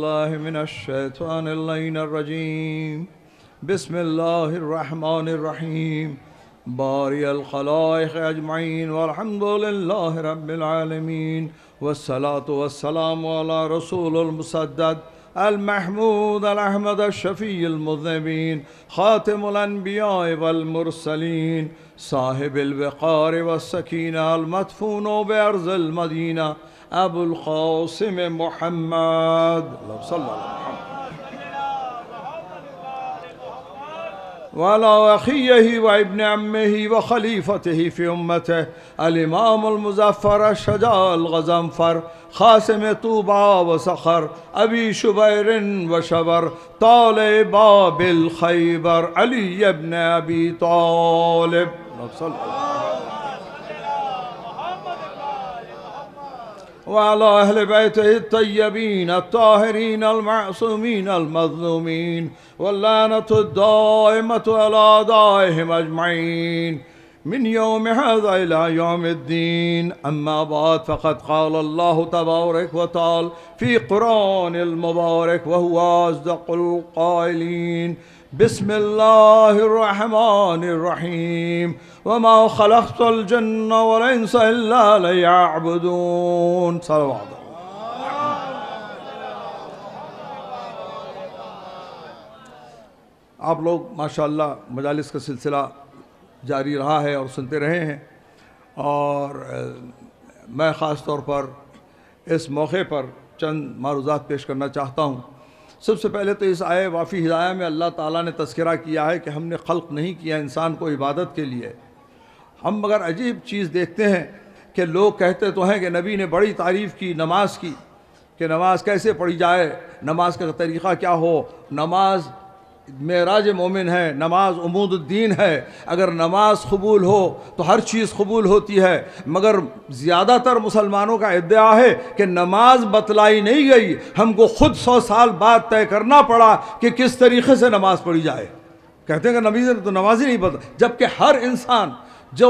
الله من الشيطان اللعين الرجيم بسم الله الرحمن الرحيم بارئ الخلائق أجمعين والحمد لله رب العالمين والصلاة والسلام على رسول المسدد المحمود الأحمد الشفيع المذنبين خاتم الأنبياء والمرسلين صاحب الوقار والسكينة المدفون بأرض المدينة أبو القاسم محمد اللهم صل على محمد وعلى أخيه وابن عمه وخليفته في أمته الإمام المظفر الشجاع الغزنفر خاسم طوبى وسخر أبي شبير وشبر طالب باب الخيبر علي بن أبي طالب اللهم صل على محمد وعلى أهل بيته الطيبين الطاهرين المعصومين المظلومين واللعنة الدائمة على أعدائهم أجمعين من يوم هذا إلى يوم الدين أما بعد فقد قال الله تبارك وتعالى في قرآن المبارك وهو أصدق القائلين بسم الله الرحمن الرحيم وما خلقت الجن والإنس إلا ليعبدون صلوات آپ لوگ ماشاءاللہ مجالس کا سلسلہ جاری رہا ہے اور سنتے رہے ہیں اور میں خاص طور پر اس موقع پر چند معروضات پیش کرنا چاہتا ہوں۔ سب سے پہلے تو اس آئے وافی ہدایہ میں اللہ تعالیٰ نے تذکرہ کیا ہے کہ ہم نے خلق نہیں کیا انسان کو عبادت کے لیے۔ ہم مگر عجیب چیز دیکھتے ہیں کہ لوگ کہتے تو ہیں کہ نبی نے بڑی تعریف کی نماز کی کہ نماز کیسے پڑھی جائے، نماز کا طریقہ کیا ہو، نماز معراج مومن ہے، نماز عمود الدین ہے، اگر نماز قبول ہو تو ہر چیز قبول ہوتی ہے۔ مگر زیادہ تر مسلمانوں کا ادعا ہے کہ نماز بتلائی نہیں گئی، ہم کو خود 100 سال بعد طے کرنا پڑا کہ کس طریقے سے نماز پڑھی جائے۔ کہتے ہیں کہ نبی نے تو نماز ہی نہیں بتا، جبکہ ہر انسان جو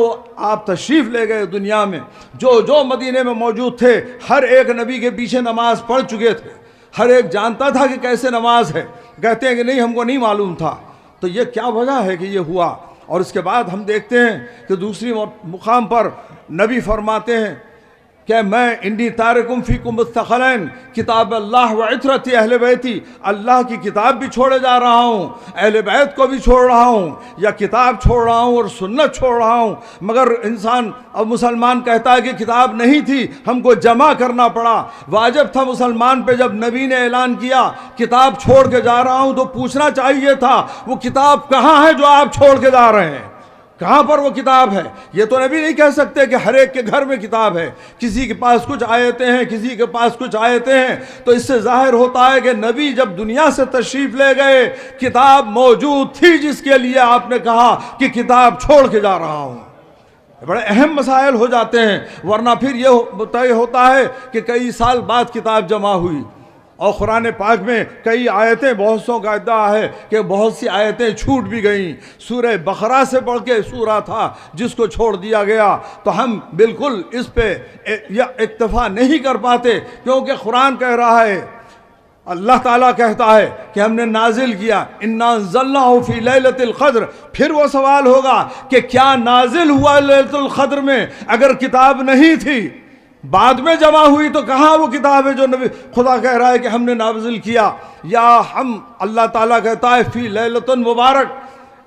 آپ تشریف لے گئے دنیا میں جو مدینے میں موجود تھے، ہر ایک نبی کے پیچھے نماز پڑھ چکے تھے، ہر ایک جانتا تھا کہ کیسے نماز ہے۔ کہتے ہیں کہ نہیں ہم کو نہیں معلوم تھا، تو یہ کیا وجہ ہے کہ یہ ہوا؟ اور اس کے بعد ہم دیکھتے ہیں کہ دوسری مقام پر نبی فرماتے ہیں کہ میں انی تارکم فیکم الثقلین کتاب اللہ و عطرت اہل بیتی، اللہ کی کتاب بھی چھوڑے جا رہا ہوں، اہل بیت کو بھی چھوڑ رہا ہوں، یا کتاب چھوڑ رہا ہوں اور سنت چھوڑ رہا ہوں۔ مگر انسان اب مسلمان کہتا ہے کہ کتاب نہیں تھی، ہم کو جمع کرنا پڑا۔ واجب تھا مسلمان پہ جب نبی نے اعلان کیا کتاب چھوڑ کے جا رہا ہوں تو پوچھنا چاہیے تھا وہ کتاب کہاں ہے جو آپ چھوڑ کے جا رہے ہیں، کہاں پر وہ کتاب ہے؟ یہ تو نبی نہیں کہہ سکتے کہ ہر ایک کے گھر میں کتاب ہے، کسی کے پاس کچھ آیتیں ہیں، کسی کے پاس کچھ آیتیں ہیں۔ تو اس سے ظاہر ہوتا ہے کہ نبی جب دنیا سے تشریف لے گئے کتاب موجود تھی جس کے لیے آپ نے کہا کہ کتاب چھوڑ کے جا رہا ہوں۔ بڑے اہم مسائل ہو جاتے ہیں، ورنہ پھر یہ طے ہوتا ہے کہ کئی سال بعد کتاب جمع ہوئی۔ اور قرآن پاک میں کئی آیتیں، بہت سو کا ادعا ہے کہ بہت سی آیتیں چھوٹ بھی گئیں۔ سورہ بقرہ سے بڑھ کے سورہ تھا جس کو چھوڑ دیا گیا، تو ہم بالکل اس پہ اکتفا نہیں کر پاتے، کیونکہ قرآن کہہ رہا ہے، اللہ تعالیٰ کہتا ہے کہ ہم نے نازل کیا انا انزلناہ فی لیلۃ القدر۔ پھر وہ سوال ہوگا کہ کیا نازل ہوا لیلۃ القدر میں اگر کتاب نہیں تھی؟ بعد میں جمع ہوئی تو کہاں وہ کتاب ہے جو نبی خدا کہہ رہا ہے کہ ہم نے نازل کیا؟ یا ہم اللہ تعالیٰ کہتا ہے فی لیلۃ مبارک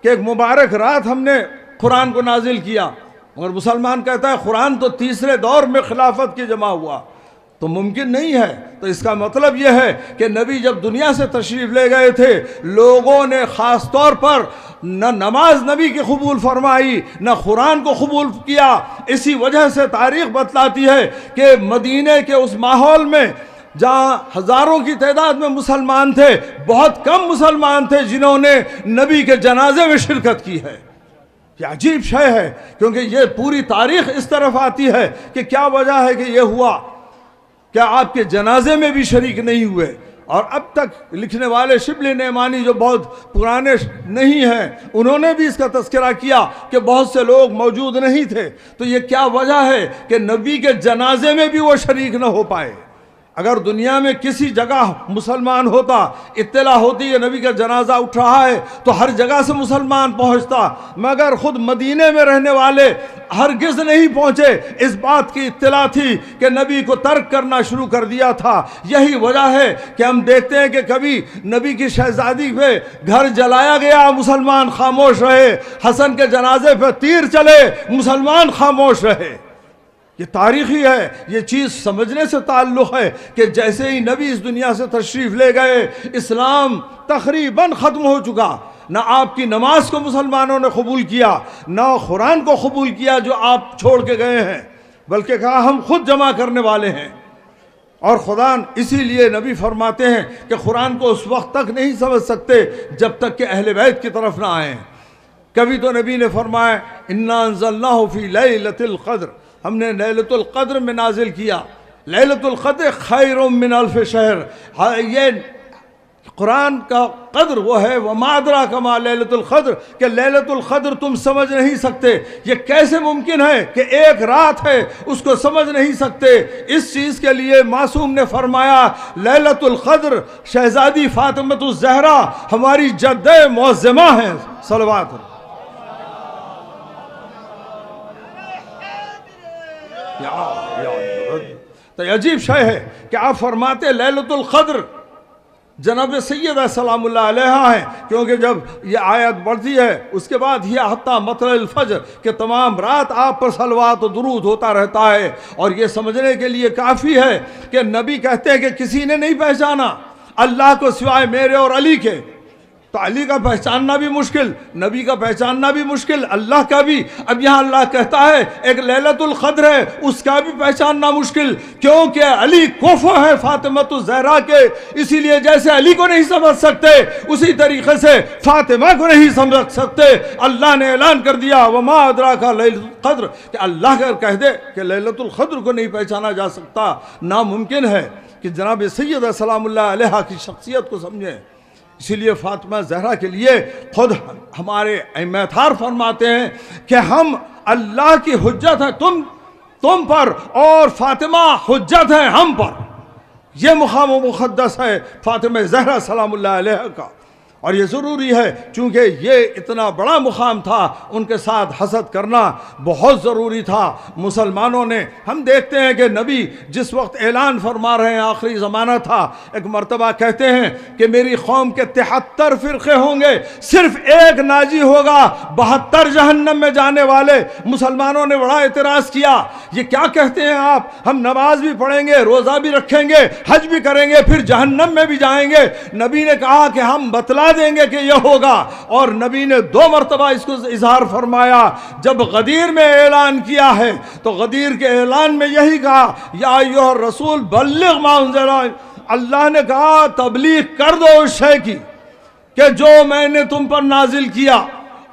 کہ ایک مبارک رات ہم نے قرآن کو نازل کیا، مگر مسلمان کہتا ہے قرآن تو تیسرے دور میں خلافت کے جمع ہوا، تو ممکن نہیں ہے۔ تو اس کا مطلب یہ ہے کہ نبی جب دنیا سے تشریف لے گئے تھے لوگوں نے خاص طور پر نہ نماز نبی کی قبول فرمائی نہ قرآن کو قبول کیا۔ اسی وجہ سے تاریخ بتلاتی ہے کہ مدینے کے اس ماحول میں جہاں ہزاروں کی تعداد میں مسلمان تھے، بہت کم مسلمان تھے جنہوں نے نبی کے جنازے میں شرکت کی ہے۔ یہ عجیب شے ہے، کیونکہ یہ پوری تاریخ اس طرف آتی ہے کہ کیا وجہ ہے کہ یہ ہوا، کیا آپ کے جنازے میں بھی شریک نہیں ہوئے؟ اور اب تک لکھنے والے شبلی نعمانی جو بہت پرانے نہیں ہیں انہوں نے بھی اس کا تذکرہ کیا کہ بہت سے لوگ موجود نہیں تھے۔ تو یہ کیا وجہ ہے کہ نبی کے جنازے میں بھی وہ شریک نہ ہو پائے؟ اگر دنیا میں کسی جگہ مسلمان ہوتا، اطلاع ہوتی کہ نبی کا جنازہ اٹھ رہا ہے تو ہر جگہ سے مسلمان پہنچتا، مگر خود مدینے میں رہنے والے ہرگز نہیں پہنچے۔ اس بات کی اطلاع تھی کہ نبی کو ترک کرنا شروع کر دیا تھا۔ یہی وجہ ہے کہ ہم دیکھتے ہیں کہ کبھی نبی کی شہزادی پہ گھر جلایا گیا، مسلمان خاموش رہے، حسن کے جنازے پہ تیر چلے، مسلمان خاموش رہے۔ یہ تاریخی ہے، یہ چیز سمجھنے سے تعلق ہے کہ جیسے ہی نبی اس دنیا سے تشریف لے گئے، اسلام تقریباً ختم ہو چکا۔ نہ آپ کی نماز کو مسلمانوں نے قبول کیا، نہ قرآن کو قبول کیا جو آپ چھوڑ کے گئے ہیں، بلکہ کہا ہم خود جمع کرنے والے ہیں۔ اور خدا اسی لیے نبی فرماتے ہیں کہ قرآن کو اس وقت تک نہیں سمجھ سکتے جب تک کہ اہل بیت کی طرف نہ آئیں۔ کبھی تو نبی نے فرمایا انا انزلناہ فی لیلۃ القدر، ہم نے لیلۃ القدر میں نازل کیا۔ لیلۃ القدر خیر من الف شہر، یہ قرآن کا قدر وہ ہے وما ادراک ما لیلۃ القدر، کہ لیلۃ القدر تم سمجھ نہیں سکتے۔ یہ کیسے ممکن ہے کہ ایک رات ہے اس کو سمجھ نہیں سکتے؟ اس چیز کے لیے معصوم نے فرمایا لیلۃ القدر شہزادی فاطمۃ الزہرا ہماری جدہ معظمہ ہیں، صلوات۔ تو یہ عجیب شے ہے کہ آپ فرماتے لیلۃ القدر جناب سیدہ سلام اللہ علیہا ہیں، کیونکہ جب یہ آیت بڑھتی ہے اس کے بعد یہ حتیٰ مطلع الفجر کہ تمام رات آپ پر صلوات و درود ہوتا رہتا ہے۔ اور یہ سمجھنے کے لیے کافی ہے کہ نبی کہتے ہیں کہ کسی نے نہیں پہچانا اللہ کو سوائے میرے اور علی کے، تو علی کا پہچاننا بھی مشکل، نبی کا پہچاننا بھی مشکل، اللہ کا بھی۔ اب یہاں اللہ کہتا ہے ایک لیلۃ القدر ہے، اس کا بھی پہچاننا مشکل، کیونکہ علی کوفہ ہے فاطمۃ الزہرا کے، اسی لیے جیسے علی کو نہیں سمجھ سکتے اسی طریقے سے فاطمہ کو نہیں سمجھ سکتے۔ اللہ نے اعلان کر دیا وما ادراک لیلۃ القدر، کہ اللہ اگر کہہ دے کہ لیلۃ القدر کو نہیں پہچانا جا سکتا، ناممکن ہے کہ جناب سیدہ سلام اللہ علیہا کی شخصیت کو سمجھیں۔ اسی لیے فاطمہ زہرا کے لیے خود ہمارے اطہار فرماتے ہیں کہ ہم اللہ کی حجت ہے تم پر، اور فاطمہ حجت ہے ہم پر۔ یہ مقام و مقدس ہے فاطمہ زہرا سلام اللہ علیہ کا، اور یہ ضروری ہے چونکہ یہ اتنا بڑا مقام تھا، ان کے ساتھ حسد کرنا بہت ضروری تھا۔ مسلمانوں نے، ہم دیکھتے ہیں کہ نبی جس وقت اعلان فرما رہے ہیں آخری زمانہ تھا، ایک مرتبہ کہتے ہیں کہ میری قوم کے 73 فرقے ہوں گے، صرف ایک ناجی ہوگا، 72 جہنم میں جانے والے۔ مسلمانوں نے بڑا اعتراض کیا، یہ کیا کہتے ہیں آپ؟ ہم نماز بھی پڑھیں گے، روزہ بھی رکھیں گے، حج بھی کریں گے، پھر جہنم میں بھی جائیں گے؟ نبی نے کہا کہ ہم بتلا دیں گے کہ یہ ہوگا، اور نبی نے 2 مرتبہ اس کو اظہار فرمایا۔ جب غدیر میں اعلان کیا ہے تو غدیر کے اعلان میں یہی کہا یا ایھا الرسول بلغ ما انزل، اللہ نے کہا تبلیغ کر دو اس شے کی کہ جو میں نے تم پر نازل کیا،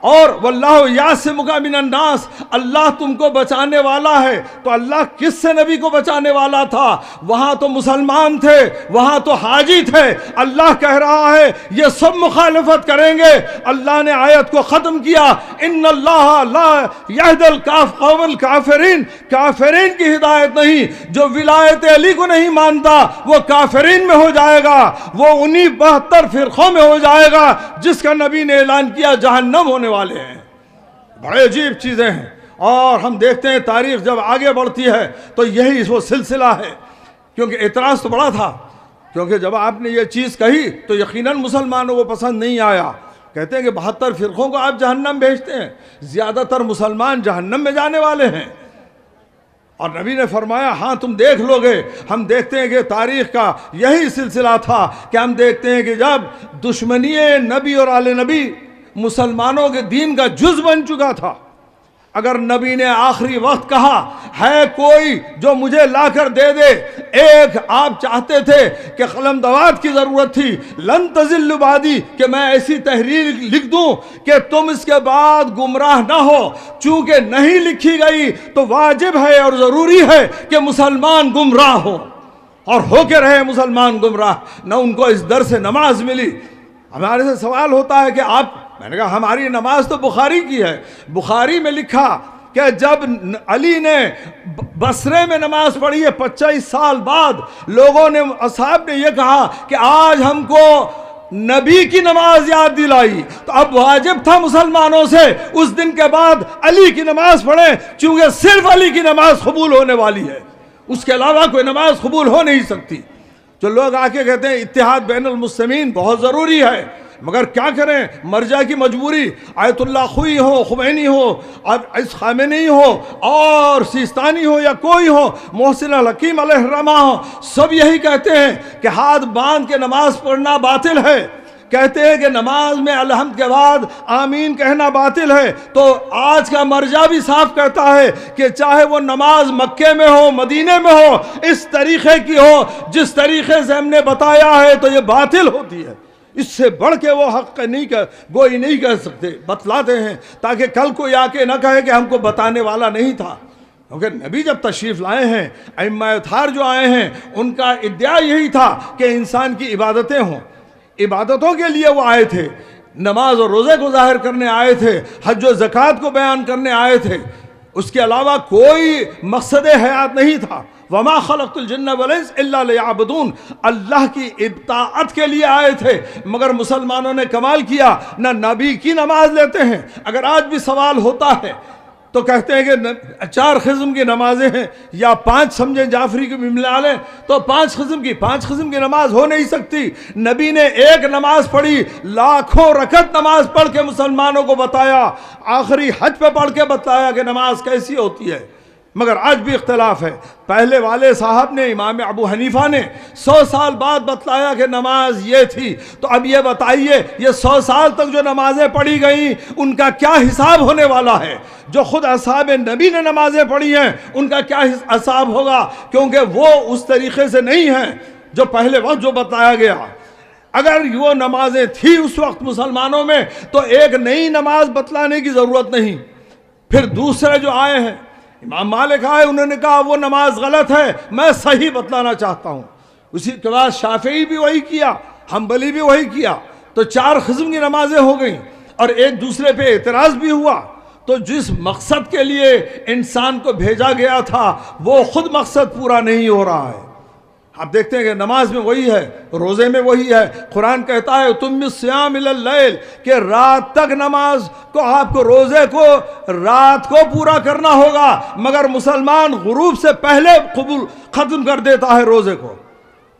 اور واللہ یعصمک من الناس، اللہ تم کو بچانے والا ہے۔ تو اللہ کس سے نبی کو بچانے والا تھا؟ وہاں تو مسلمان تھے، وہاں تو حاجی تھے۔ اللہ کہہ رہا ہے یہ سب مخالفت کریں گے۔ اللہ نے آیت کو ختم کیا ان اللہ لا یہدی القوم الکافرین، کافرین کی ہدایت نہیں، جو ولایت علی کو نہیں مانتا وہ کافرین میں ہو جائے گا، وہ انہی 72 فرقوں میں ہو جائے گا جس کا نبی نے اعلان کیا جہنم ہونے والے ہیں۔ بڑے عجیب چیزیں ہیں، اور ہم دیکھتے ہیں تاریخ جب آگے بڑھتی ہے تو یہی وہ سلسلہ ہے، کیونکہ اعتراض تو بڑا تھا، کیونکہ جب آپ نے یہ چیز کہی تو یقیناً مسلمانوں کو پسند نہیں آیا۔ کہتے ہیں کہ 72 فرقوں کو آپ جہنم بھیجتے ہیں، زیادہ تر مسلمان جہنم میں جانے والے ہیں۔ اور نبی نے فرمایا ہاں تم دیکھ لو گے۔ ہم دیکھتے ہیں کہ تاریخ کا یہی سلسلہ تھا کہ ہم دیکھتے ہیں کہ جب دشمنی نبی اور آل نبی مسلمانوں کے دین کا جز بن چکا تھا، اگر نبی نے آخری وقت کہا ہے کوئی جو مجھے لا کر دے دے، ایک آپ چاہتے تھے کہ قلم دوات کی ضرورت تھی، لن تضل بعدی، کہ میں ایسی تحریر لکھ دوں کہ تم اس کے بعد گمراہ نہ ہو۔ چونکہ نہیں لکھی گئی تو واجب ہے اور ضروری ہے کہ مسلمان گمراہ ہو، اور ہو کے رہے مسلمان گمراہ، نہ ان کو اس در سے نماز ملی۔ ہمارے سے سوال ہوتا ہے کہ آپ، میں نے کہا ہماری نماز تو بخاری کی ہے، بخاری میں لکھا کہ جب علی نے بصرے میں نماز پڑھی ہے 25 سال بعد، لوگوں نے، اصحاب نے یہ کہا کہ آج ہم کو نبی کی نماز یاد دلائی، تو اب واجب تھا مسلمانوں سے اس دن کے بعد علی کی نماز پڑھیں، چونکہ صرف علی کی نماز قبول ہونے والی ہے، اس کے علاوہ کوئی نماز قبول ہو نہیں سکتی۔ جو لوگ آ کے کہتے ہیں اتحاد بین المسلمین بہت ضروری ہے، مگر کیا کریں، مرجع کی مجبوری، آیت اللہ خوئی ہو، خمینی ہو، خامنئی ہو، اور سیستانی ہو، یا کوئی ہو، محسن الحکیم علیہ الرحمہ ہو، سب یہی کہتے ہیں کہ ہاتھ باندھ کے نماز پڑھنا باطل ہے، کہتے ہیں کہ نماز میں الحمد کے بعد آمین کہنا باطل ہے۔ تو آج کا مرجع بھی صاف کہتا ہے کہ چاہے وہ نماز مکے میں ہو، مدینے میں ہو، اس طریقے کی ہو جس طریقے سے ہم نے بتایا ہے، تو یہ باطل ہوتی ہے، اس سے بڑھ کے وہ حق گوئی نہیں کہہ سکتے، بتلاتے ہیں تاکہ کل کوئی آ کے نہ کہے کہ ہم کو بتانے والا نہیں تھا۔ کیونکہ نبی جب تشریف لائے ہیں، ائمہ اطہار جو آئے ہیں، ان کا ادعا یہی تھا کہ انسان کی عبادتیں ہوں، عبادتوں کے لیے وہ آئے تھے، نماز اور روزے کو ظاہر کرنے آئے تھے، حج و زکوٰۃ کو بیان کرنے آئے تھے، اس کے علاوہ کوئی مقصد حیات نہیں تھا۔ وما خلقت الجن والانس الا لیعبدون، اللہ کی اطاعت کے لیے آئے تھے، مگر مسلمانوں نے کمال کیا، نہ نبی کی نماز لیتے ہیں۔ اگر آج بھی سوال ہوتا ہے تو کہتے ہیں کہ 4 قسم کی نمازیں ہیں، یا 5 سمجھیں جعفری کی بھی ملا لیں تو 5 قسم کی نماز ہو نہیں سکتی۔ نبی نے ایک نماز پڑھی، لاکھوں رکعت نماز پڑھ کے مسلمانوں کو بتایا، آخری حج پہ پڑھ کے بتایا کہ نماز کیسی ہوتی ہے۔ مگر آج بھی اختلاف ہے۔ پہلے والے صاحب نے، امام ابو حنیفہ نے 100 سال بعد بتلایا کہ نماز یہ تھی، تو اب یہ بتائیے یہ 100 سال تک جو نمازیں پڑھی گئیں ان کا کیا حساب ہونے والا ہے؟ جو خود اصحاب نبی نے نمازیں پڑھی ہیں ان کا کیا حساب ہوگا؟ کیونکہ وہ اس طریقے سے نہیں ہیں جو پہلے وقت جو بتایا گیا۔ اگر وہ نمازیں تھی اس وقت مسلمانوں میں تو ایک نئی نماز بتلانے کی ضرورت نہیں۔ پھر دوسرے جو آئے ہیں، امام مالک آئے، انہوں نے کہا وہ نماز غلط ہے، میں صحیح بتلانا چاہتا ہوں۔ اسی کے بعد شافعی بھی وہی کیا، حنبلی بھی وہی کیا، تو 4 قسم کی نمازیں ہو گئیں، اور ایک دوسرے پہ اعتراض بھی ہوا۔ تو جس مقصد کے لیے انسان کو بھیجا گیا تھا وہ خود مقصد پورا نہیں ہو رہا ہے۔ آپ دیکھتے ہیں کہ نماز میں وہی ہے، روزے میں وہی ہے۔ قرآن کہتا ہے تم الصیام الی اللیل، کہ رات تک نماز کو، آپ کو روزے کو رات کو پورا کرنا ہوگا، مگر مسلمان غروب سے پہلے ختم کر دیتا ہے روزے کو۔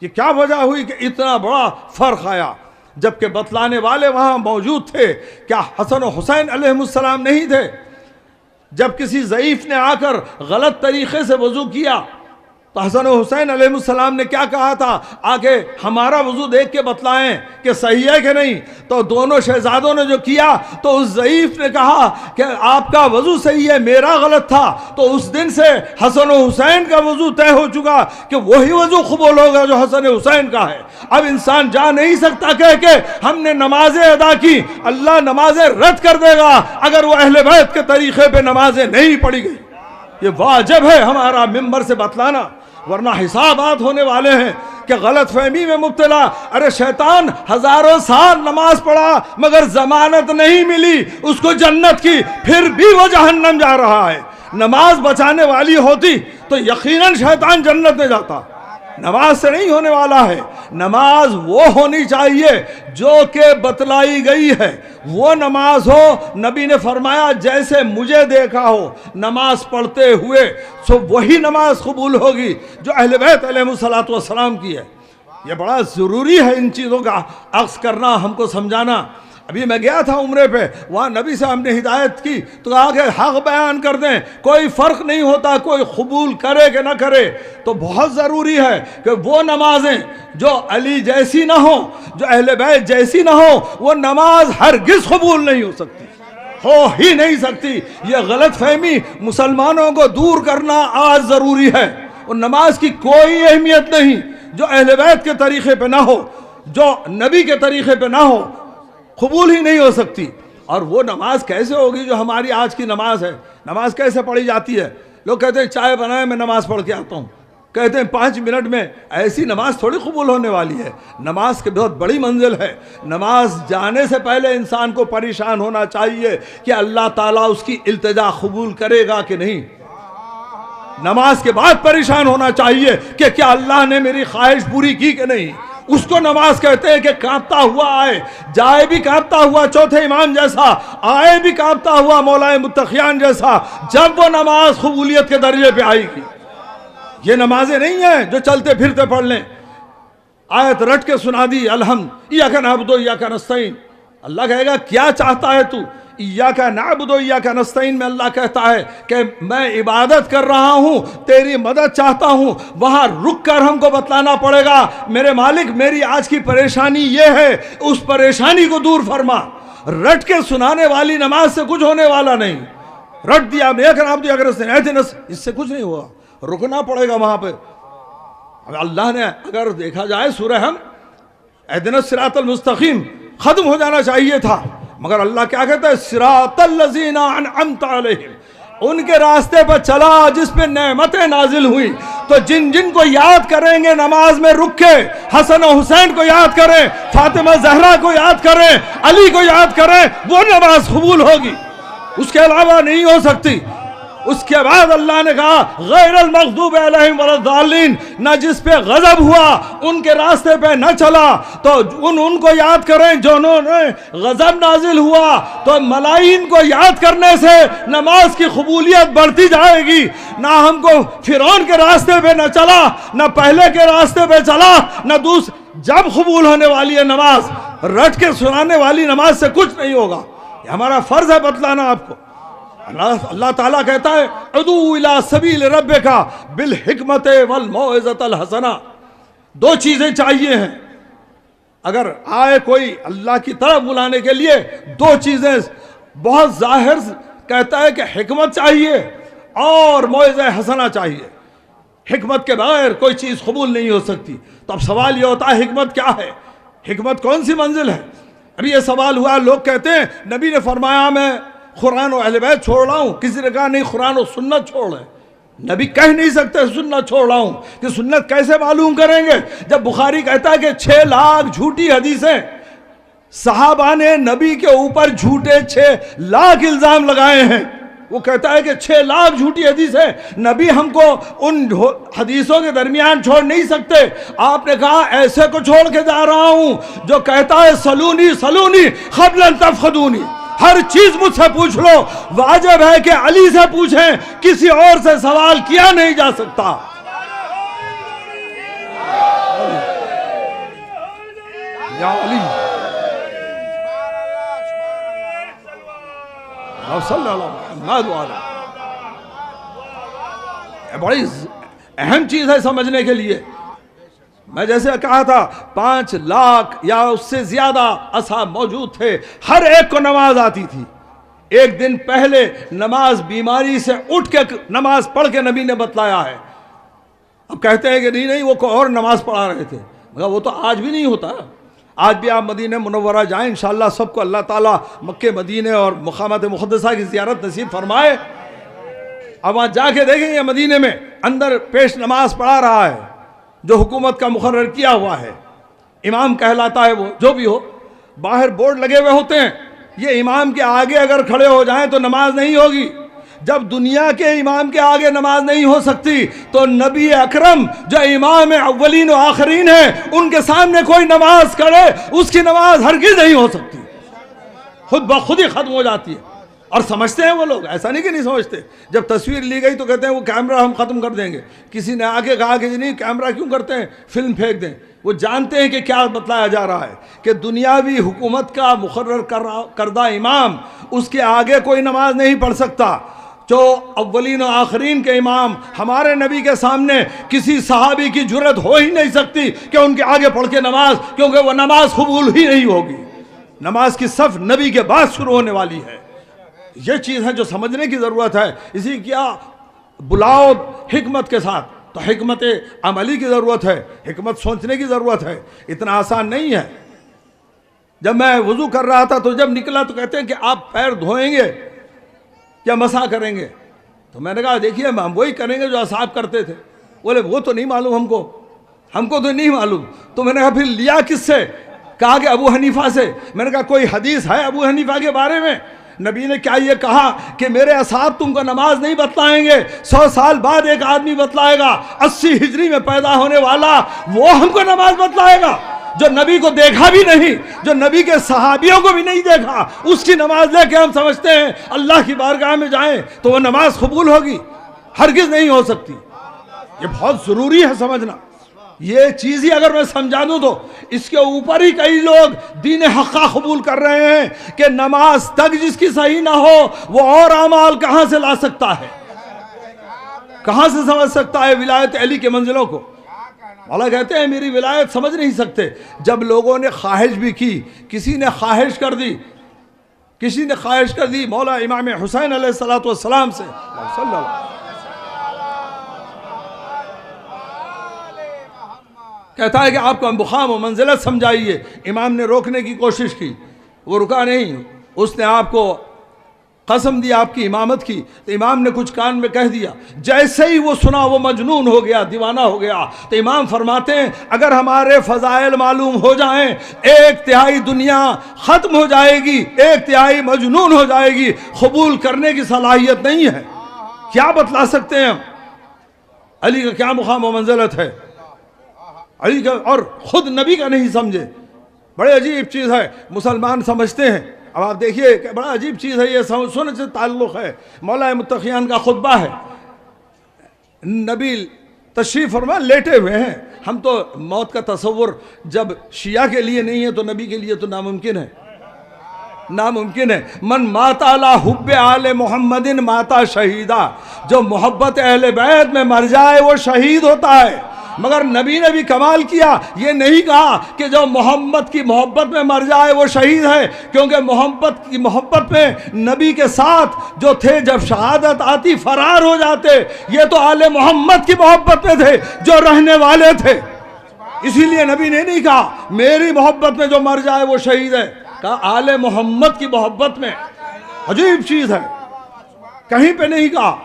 یہ کیا وجہ ہوئی کہ اتنا بڑا فرق آیا؟ جبکہ بتلانے والے وہاں موجود تھے۔ کیا حسن و حسین علیہ السلام نہیں تھے؟ جب کسی ضعیف نے آ کر غلط طریقے سے وضو کیا تو حسن و حسین علیہ السلام نے کیا کہا تھا؟ آگے ہمارا وضو دیکھ کے بتلائیں کہ صحیح ہے کہ نہیں۔ تو دونوں شہزادوں نے جو کیا تو اس ضعیف نے کہا کہ آپ کا وضو صحیح ہے، میرا غلط تھا۔ تو اس دن سے حسن و حسین کا وضو طے ہو چکا کہ وہی وضو قبول ہوگا جو حسن حسین کا ہے۔ اب انسان جا نہیں سکتا کہہ کے ہم نے نمازیں ادا کی، اللہ نمازیں رد کر دے گا اگر وہ اہل بیت کے طریقے پہ نمازیں نہیں پڑھی گئی۔ یہ واجب ہے ہمارا ممبر سے بتلانا، ورنہ حسابات ہونے والے ہیں کہ غلط فہمی میں مبتلا۔ ارے شیطان ہزاروں سال نماز پڑھا مگر ضمانت نہیں ملی اس کو جنت کی، پھر بھی وہ جہنم جا رہا ہے۔ نماز بچانے والی ہوتی تو یقیناً شیطان جنت میں جاتا۔ نماز سے نہیں ہونے والا ہے، نماز وہ ہونی چاہیے جو کہ بتلائی گئی ہے، وہ نماز ہو۔ نبی نے فرمایا جیسے مجھے دیکھا ہو نماز پڑھتے ہوئے، سو وہی نماز قبول ہوگی جو اہل بیت علیہ السلام کی ہے۔ یہ بڑا ضروری ہے ان چیزوں کا عکس کرنا، ہم کو سمجھانا۔ ابھی میں گیا تھا عمرے پہ، وہاں نبی سے ہم نے ہدایت کی تو کہا کہ حق بیان کر دیں، کوئی فرق نہیں ہوتا کوئی قبول کرے کہ نہ کرے۔ تو بہت ضروری ہے کہ وہ نمازیں جو علی جیسی نہ ہوں، جو اہل بیت جیسی نہ ہوں، وہ نماز ہرگز قبول نہیں ہو سکتی، ہو ہی نہیں سکتی۔ یہ غلط فہمی مسلمانوں کو دور کرنا آج ضروری ہے۔ اور نماز کی کوئی اہمیت نہیں جو اہل بیت کے طریقے پہ نہ ہو، جو نبی کے طریقے پہ نہ ہو، قبول ہی نہیں ہو سکتی۔ اور وہ نماز کیسے ہوگی جو ہماری آج کی نماز ہے؟ نماز کیسے پڑھی جاتی ہے؟ لوگ کہتے ہیں چائے بنائے میں نماز پڑھ کے آتا ہوں، کہتے ہیں 5 منٹ میں، ایسی نماز تھوڑی قبول ہونے والی ہے. نماز کی بہت بڑی منزل ہے. نماز جانے سے پہلے انسان کو پریشان ہونا چاہیے کہ اللہ تعالیٰ اس کی التجا قبول کرے گا کہ نہیں. نماز کے بعد پریشان ہونا چاہیے کہ کیا اللہ نے میری خواہش پوری کی کہ نہیں. اس کو نماز کہتے ہیں کہ کانپتا ہوا آئے، جائے بھی کانپتا ہوا چوتھے امام جیسا، آئے بھی کانپتا ہوا مولا متقیان جیسا، جب وہ نماز قبولیت کے درجے پہ آئے گی. یہ نمازیں نہیں ہیں جو چلتے پھرتے پڑھ لیں. آیت رٹ کے سنا دی، الحمد ایاک نعبد و ایاک نستعین. اللہ کہے گا کیا چاہتا ہے تو؟ ایاک نعبد و ایاک نستعین میں اللہ کہتا ہے کہ میں عبادت کر رہا ہوں، تیری مدد چاہتا ہوں. وہاں رک کر ہم کو بتلانا پڑے گا میرے مالک میری آج کی پریشانی یہ ہے، اس پریشانی کو دور فرما. رٹ کے سنانے والی نماز سے کچھ ہونے والا نہیں. رٹ دیا ایاک نعبد و ایاک نستعین، اس سے کچھ نہیں ہوا. رکنا پڑے گا وہاں پہ. اللہ نے اگر دیکھا جائے سورہ ہم اہدنا الصراط المستقیم ختم ہو جانا چاہیے تھا، مگر اللہ کیا کہتا ہے؟ صراط الذین انعمت علیہم، ان کے راستے پر چلا جس پہ نعمتیں نازل ہوئی. تو جن جن کو یاد کریں گے نماز میں رک کے، حسن و حسین کو یاد کریں، فاطمہ زہرا کو یاد کریں، علی کو یاد کریں، وہ نماز قبول ہوگی. اس کے علاوہ نہیں ہو سکتی. اس کے بعد اللہ نے کہا غیر المغضوب علیہم ولا الضالین، نہ جس پہ غضب ہوا ان کے راستے پہ نہ چلا تو ان کو یاد کریں جنہوں نے غضب نازل ہوا. تو ملائین کو یاد کرنے سے نماز کی قبولیت بڑھتی جائے گی. نہ ہم کو فرعون کے راستے پہ نہ چلا، نہ پہلے کے راستے پہ چلا، نہ جب قبول ہونے والی ہے نماز، رٹ کے سنانے والی نماز سے کچھ نہیں ہوگا. یہ ہمارا فرض ہے بتلانا آپ کو. اللہ تعالیٰ کہتا ہے ادعو الی سبیل ربک بالحکمت والموعظۃ الحسنہ. 2 چیزیں چاہیے ہیں. اگر آئے کوئی اللہ کی طرف بلانے کے لیے 2 چیزیں بہت ظاہر کہتا ہے کہ حکمت چاہیے اور موعظہ حسنہ چاہیے. حکمت کے بغیر کوئی چیز قبول نہیں ہو سکتی. تو اب سوال یہ ہوتا ہے حکمت کیا ہے؟ حکمت کون سی منزل ہے؟ ابھی یہ سوال ہوا، لوگ کہتے ہیں نبی نے فرمایا میں قرآن و اہل بیت چھوڑ رہا ہوں. کسی نے کہا نہیں قرآن و سنت چھوڑ رہے. نبی کہہ نہیں سکتے سنت چھوڑ رہا ہوں. کہ سنت کیسے معلوم کریں گے جب بخاری کہتا ہے کہ 6 لاکھ جھوٹی حدیثیں صحابہ نے نبی کے اوپر جھوٹے 6 لاکھ الزام لگائے ہیں. وہ کہتا ہے کہ 6 لاکھ جھوٹی حدیثیں، نبی ہم کو ان حدیثوں کے درمیان چھوڑ نہیں سکتے. آپ نے کہا ایسے کو چھوڑ کے جا رہا ہوں جو کہتا ہے سلونی سلونی قبل ان تفقدونی، ہر چیز مجھ سے پوچھ لو. واجب ہے کہ علی سے پوچھیں، کسی اور سے سوال کیا نہیں جا سکتا. یا علی صلی اللہ علیہ وسلم. بڑی اہم چیز ہے سمجھنے کے لیے. میں جیسے کہا تھا 5 لاکھ یا اس سے زیادہ اصحاب موجود تھے، ہر ایک کو نماز آتی تھی. ایک دن پہلے نماز بیماری سے اٹھ کے نماز پڑھ کے نبی نے بتلایا ہے. اب کہتے ہیں کہ نہیں وہ کوئی اور نماز پڑھا رہے تھے، مگر وہ تو آج بھی نہیں ہوتا. آج بھی آپ مدینہ منورہ جائیں، انشاءاللہ سب کو اللہ تعالیٰ مکہ مدینے اور مقامات مقدسہ کی زیارت نصیب فرمائے. اب وہاں جا کے دیکھیں گے مدینے میں اندر پیش نماز پڑھا رہا ہے جو حکومت کا مقرر کیا ہوا ہے، امام کہلاتا ہے. وہ جو بھی ہو، باہر بورڈ لگے ہوئے ہوتے ہیں، یہ امام کے آگے اگر کھڑے ہو جائیں تو نماز نہیں ہوگی. جب دنیا کے امام کے آگے نماز نہیں ہو سکتی تو نبی اکرم جو امام اولین و آخرین ہیں ان کے سامنے کوئی نماز کرے اس کی نماز ہرگز نہیں ہو سکتی، خود بخود ہی ختم ہو جاتی ہے. اور سمجھتے ہیں وہ لوگ، ایسا نہیں کہ نہیں سمجھتے. جب تصویر لی گئی تو کہتے ہیں وہ کیمرہ ہم ختم کر دیں گے. کسی نے آگے کہا کہ نہیں کیمرہ کیوں کرتے ہیں، فلم پھینک دیں. وہ جانتے ہیں کہ کیا بتلایا جا رہا ہے کہ دنیاوی حکومت کا مقرر کردہ امام، اس کے آگے کوئی نماز نہیں پڑھ سکتا. جو اولین و آخرین کے امام ہمارے نبی کے سامنے کسی صحابی کی جرت ہو ہی نہیں سکتی کہ ان کے آگے پڑھ کے نماز، کیونکہ وہ نماز قبول ہی نہیں ہوگی. نماز کی صف نبی کے بعد شروع ہونے والی ہے. یہ چیز ہے جو سمجھنے کی ضرورت ہے. اسی کیا بلاؤ حکمت کے ساتھ، تو حکمت عملی کی ضرورت ہے، حکمت سوچنے کی ضرورت ہے. اتنا آسان نہیں ہے. جب میں وضو کر رہا تھا تو جب نکلا تو کہتے ہیں کہ آپ پیر دھوئیں گے یا مسح کریں گے؟ تو میں نے کہا دیکھیے ہم وہی کریں گے جو اصحاب کرتے تھے. بولے وہ تو نہیں معلوم ہم کو تو نہیں معلوم. تو میں نے کہا پھر لیا کس سے؟ کہا کہ ابو حنیفہ سے. میں نے کہا کوئی حدیث ہے ابو حنیفہ کے بارے میں؟ نبی نے کیا یہ کہا کہ میرے اصحاب تم کو نماز نہیں بتلائیں گے، 100 سال بعد ایک آدمی بتلائے گا، 80 ہجری میں پیدا ہونے والا وہ ہم کو نماز بتلائے گا، جو نبی کو دیکھا بھی نہیں، جو نبی کے صحابیوں کو بھی نہیں دیکھا، اس کی نماز لے کے ہم سمجھتے ہیں اللہ کی بارگاہ میں جائیں تو وہ نماز قبول ہوگی؟ ہرگز نہیں ہو سکتی. یہ بہت ضروری ہے سمجھنا. یہ چیز ہی اگر میں سمجھا دوں تو اس کے اوپر ہی کئی لوگ دین حقہ قبول کر رہے ہیں کہ نماز تک جس کی صحیح نہ ہو وہ اور اعمال کہاں سے لا سکتا ہے، کہاں سے سمجھ سکتا ہے ولایت علی کے منزلوں کو. مولا کہتے ہیں میری ولایت سمجھ نہیں سکتے. جب لوگوں نے خواہش بھی کی، کسی نے خواہش کر دی مولا امام حسین علیہ السلام سے صلی اللہ علیہ وسلم، کہتا ہے کہ آپ کو مقام و منزلت سمجھائیے. امام نے روکنے کی کوشش کی، وہ رکا نہیں. اس نے آپ کو قسم دی آپ کی امامت کی، تو امام نے کچھ کان میں کہہ دیا. جیسے ہی وہ سنا وہ مجنون ہو گیا، دیوانہ ہو گیا. تو امام فرماتے ہیں اگر ہمارے فضائل معلوم ہو جائیں 1/3 دنیا ختم ہو جائے گی، 1/3 مجنون ہو جائے گی، قبول کرنے کی صلاحیت نہیں ہے. کیا بتلا سکتے ہیں ہم؟ علی کا کیا مقام و منزلت ہے، علی کا، اور خود نبی کا نہیں سمجھے. بڑے عجیب چیز ہے. مسلمان سمجھتے ہیں. اب آپ دیکھیے کہ بڑا عجیب چیز ہے، یہ سننے سے تعلق ہے. مولا متقیان کا خطبہ ہے، نبی تشریف فرما لیٹے ہوئے ہیں. ہم تو موت کا تصور جب شیعہ کے لیے نہیں ہے تو نبی کے لیے تو ناممکن ہے. من مات علی حب آل محمد ماتا شہیدہ. جو محبت اہل بیت میں مر جائے وہ شہید ہوتا ہے. مگر نبی نے بھی کمال کیا، یہ نہیں کہا کہ جو محمد کی محبت میں مر جائے وہ شہید ہے، کیونکہ محبت میں نبی کے ساتھ جو تھے جب شہادت آتی فرار ہو جاتے. یہ تو آل محمد کی محبت میں تھے جو رہنے والے تھے. اسی لیے نبی نے نہیں کہا میری محبت میں جو مر جائے وہ شہید ہے، کہا آل محمد کی محبت میں. عجیب چیز ہے. کہیں پہ نہیں کہا.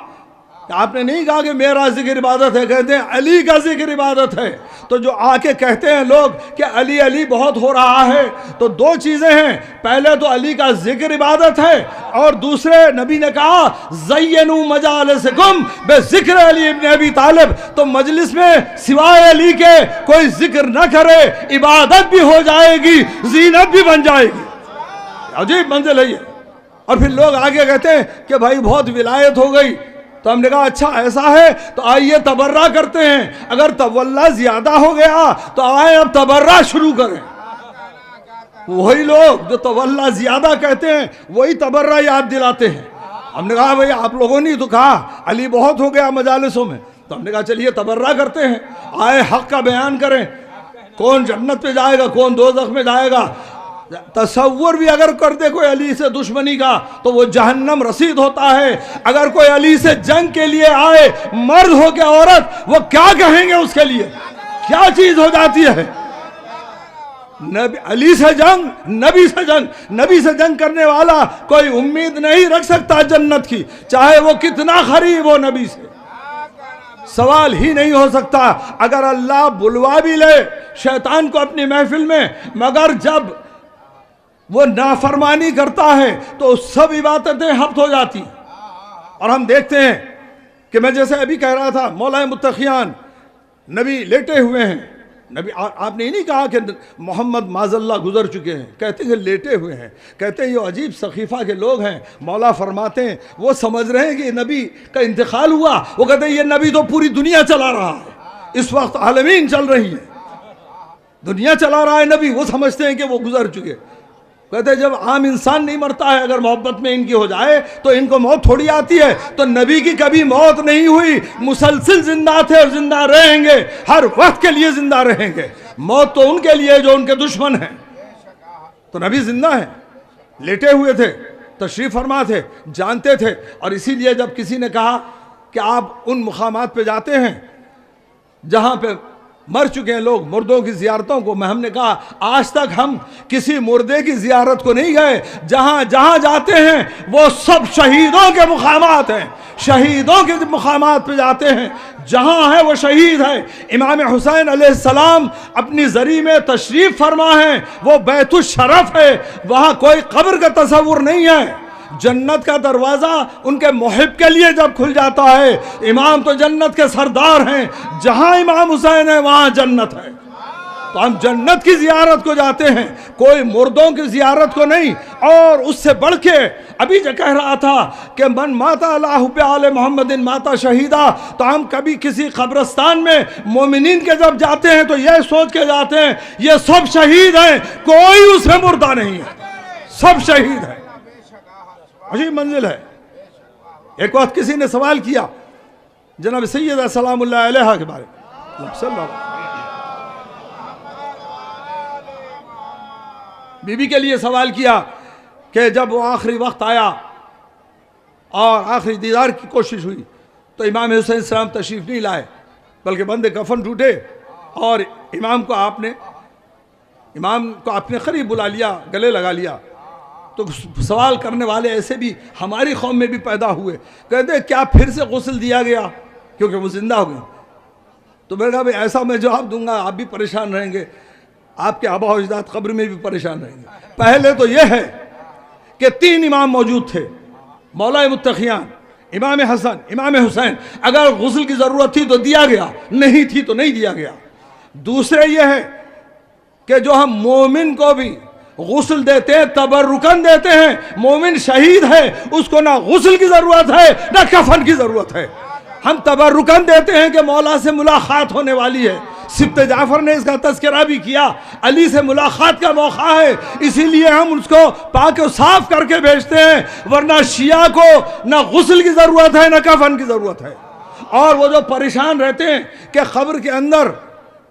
آپ نے نہیں کہا کہ میرا ذکر عبادت ہے، کہتے ہیں علی کا ذکر عبادت ہے. تو جو آ کے کہتے ہیں لوگ کہ علی علی بہت ہو رہا ہے، تو دو چیزیں ہیں. پہلے تو علی کا ذکر عبادت ہے، اور دوسرے نبی نے کہا زینوا مجالسکم بذکر علی ابن ابی طالب. تو مجلس میں سوائے علی کے کوئی ذکر نہ کرے، عبادت بھی ہو جائے گی، زینت بھی بن جائے گی. عجیب منزل ہے یہ. اور پھر لوگ آگے کہتے ہیں کہ بھائی بہت ولایت ہو گئی. تو ہم نے کہا اچھا ایسا ہے تو آئیے تبرہ کرتے ہیں. اگر تولا زیادہ ہو گیا تو آئیں اب تبرہ شروع کریں. وہی لوگ جو تولا زیادہ کہتے ہیں وہی تبرہ یاد دلاتے ہیں. ہم نے کہا بھئی آپ لوگوں نے تو کہا علی بہت ہو گیا مجالسوں میں، تو ہم نے کہا چلیے تبرہ کرتے ہیں، آئے حق کا بیان کریں. کون جنت پہ جائے گا، کون دوزخ میں جائے گا. تصور بھی اگر کر دے کوئی علی سے دشمنی کا تو وہ جہنم رسید ہوتا ہے. اگر کوئی علی سے جنگ کے لیے آئے، مرد ہو کے عورت، وہ کیا کہیں گے اس کے لیے؟ کیا چیز ہو جاتی ہے. علی سے جنگ، نبی سے جنگ کرنے والا کوئی امید نہیں رکھ سکتا جنت کی، چاہے وہ کتنا قریب ہو نبی سے. سوال ہی نہیں ہو سکتا. اگر اللہ بلوا بھی لے شیطان کو اپنی محفل میں، مگر جب وہ نافرمانی کرتا ہے تو سب عبادتیں ہفت ہو جاتی. اور ہم دیکھتے ہیں کہ میں جیسے ابھی کہہ رہا تھا مولا متقیان نبی لیٹے ہوئے ہیں. نبی آپ نے نہیں کہا کہ محمد معاذ اللہ گزر چکے ہیں، کہتے ہیں لیٹے ہوئے ہیں. کہتے ہیں یہ عجیب سقیفہ کے لوگ ہیں. مولا فرماتے ہیں وہ سمجھ رہے ہیں کہ یہ نبی کا انتقال ہوا. وہ کہتے ہیں یہ نبی تو پوری دنیا چلا رہا ہے، اس وقت عالمین چل رہی ہے، دنیا چلا رہا ہے نبی. وہ سمجھتے ہیں کہ وہ گزر چکے. کہتے ہیں جب عام انسان نہیں مرتا ہے، اگر محبت میں ان کی ہو جائے تو ان کو موت تھوڑی آتی ہے. تو نبی کی کبھی موت نہیں ہوئی، مسلسل زندہ تھے اور زندہ رہیں گے، ہر وقت کے لیے زندہ رہیں گے. موت تو ان کے لیے جو ان کے دشمن ہیں. تو نبی زندہ ہیں، لیٹے ہوئے تھے، تشریف فرما تھے، جانتے تھے. اور اسی لیے جب کسی نے کہا کہ آپ ان مقامات پہ جاتے ہیں جہاں پہ مر چکے ہیں لوگ، مردوں کی زیارتوں کو ہم نے کہا آج تک ہم کسی مردے کی زیارت کو نہیں گئے، جہاں جہاں جاتے ہیں وہ سب شہیدوں کے مقامات ہیں، شہیدوں کے مقامات پہ جاتے ہیں، جہاں ہے وہ شہید ہے۔ امام حسین علیہ السلام اپنی زری میں تشریف فرما ہیں، وہ بیت الشرف ہے، وہاں کوئی قبر کا تصور نہیں ہے۔ جنت کا دروازہ ان کے محب کے لیے جب کھل جاتا ہے، امام تو جنت کے سردار ہیں، جہاں امام حسین ہے وہاں جنت ہے، تو ہم جنت کی زیارت کو جاتے ہیں، کوئی مردوں کی زیارت کو نہیں۔ اور اس سے بڑھ کے ابھی جو کہہ رہا تھا کہ من ماتا علی حب آل محمد ماتا شہیدہ، تو ہم کبھی کسی قبرستان میں مومنین کے جب جاتے ہیں تو یہ سوچ کے جاتے ہیں یہ سب شہید ہیں، کوئی اس میں مردہ نہیں ہے، سب شہید ہیں۔ عجیب منزل ہے۔ ایک وقت کسی نے سوال کیا جناب سیدہ سلام اللہ علیہ کے بارے میں، بی بی کے لیے سوال کیا کہ جب وہ آخری وقت آیا اور آخری دیدار کی کوشش ہوئی تو امام حسین السلام تشریف نہیں لائے، بلکہ بندے کفن ٹوٹے اور امام کو آپ نے قریب بلا لیا، گلے لگا لیا۔ تو سوال کرنے والے ایسے بھی ہماری قوم میں بھی پیدا ہوئے، کہتے کیا پھر سے غسل دیا گیا کیونکہ وہ زندہ ہو گئے؟ تو میں نے کہا ایسا میں جواب دوں گا آپ بھی پریشان رہیں گے، آپ کے آبا و اجداد قبر میں بھی پریشان رہیں گے۔ پہلے تو یہ ہے کہ 3 امام موجود تھے، مولا متقیان، امام حسن، امام حسین، اگر غسل کی ضرورت تھی تو دیا گیا، نہیں تھی تو نہیں دیا گیا۔ دوسرے یہ ہے کہ جو ہم مومن کو بھی غسل دیتے ہیں، تبرکن دیتے ہیں، مومن شہید ہے، اس کو نہ غسل کی ضرورت ہے نہ کفن کی ضرورت ہے، ہم تبرکن دیتے ہیں کہ مولا سے ملاقات ہونے والی ہے۔ سبط جعفر نے اس کا تذکرہ بھی کیا، علی سے ملاقات کا موقع ہے، اسی لیے ہم اس کو پاک و صاف کر کے بھیجتے ہیں، ورنہ شیعہ کو نہ غسل کی ضرورت ہے نہ کفن کی ضرورت ہے۔ اور وہ جو پریشان رہتے ہیں کہ قبر کے اندر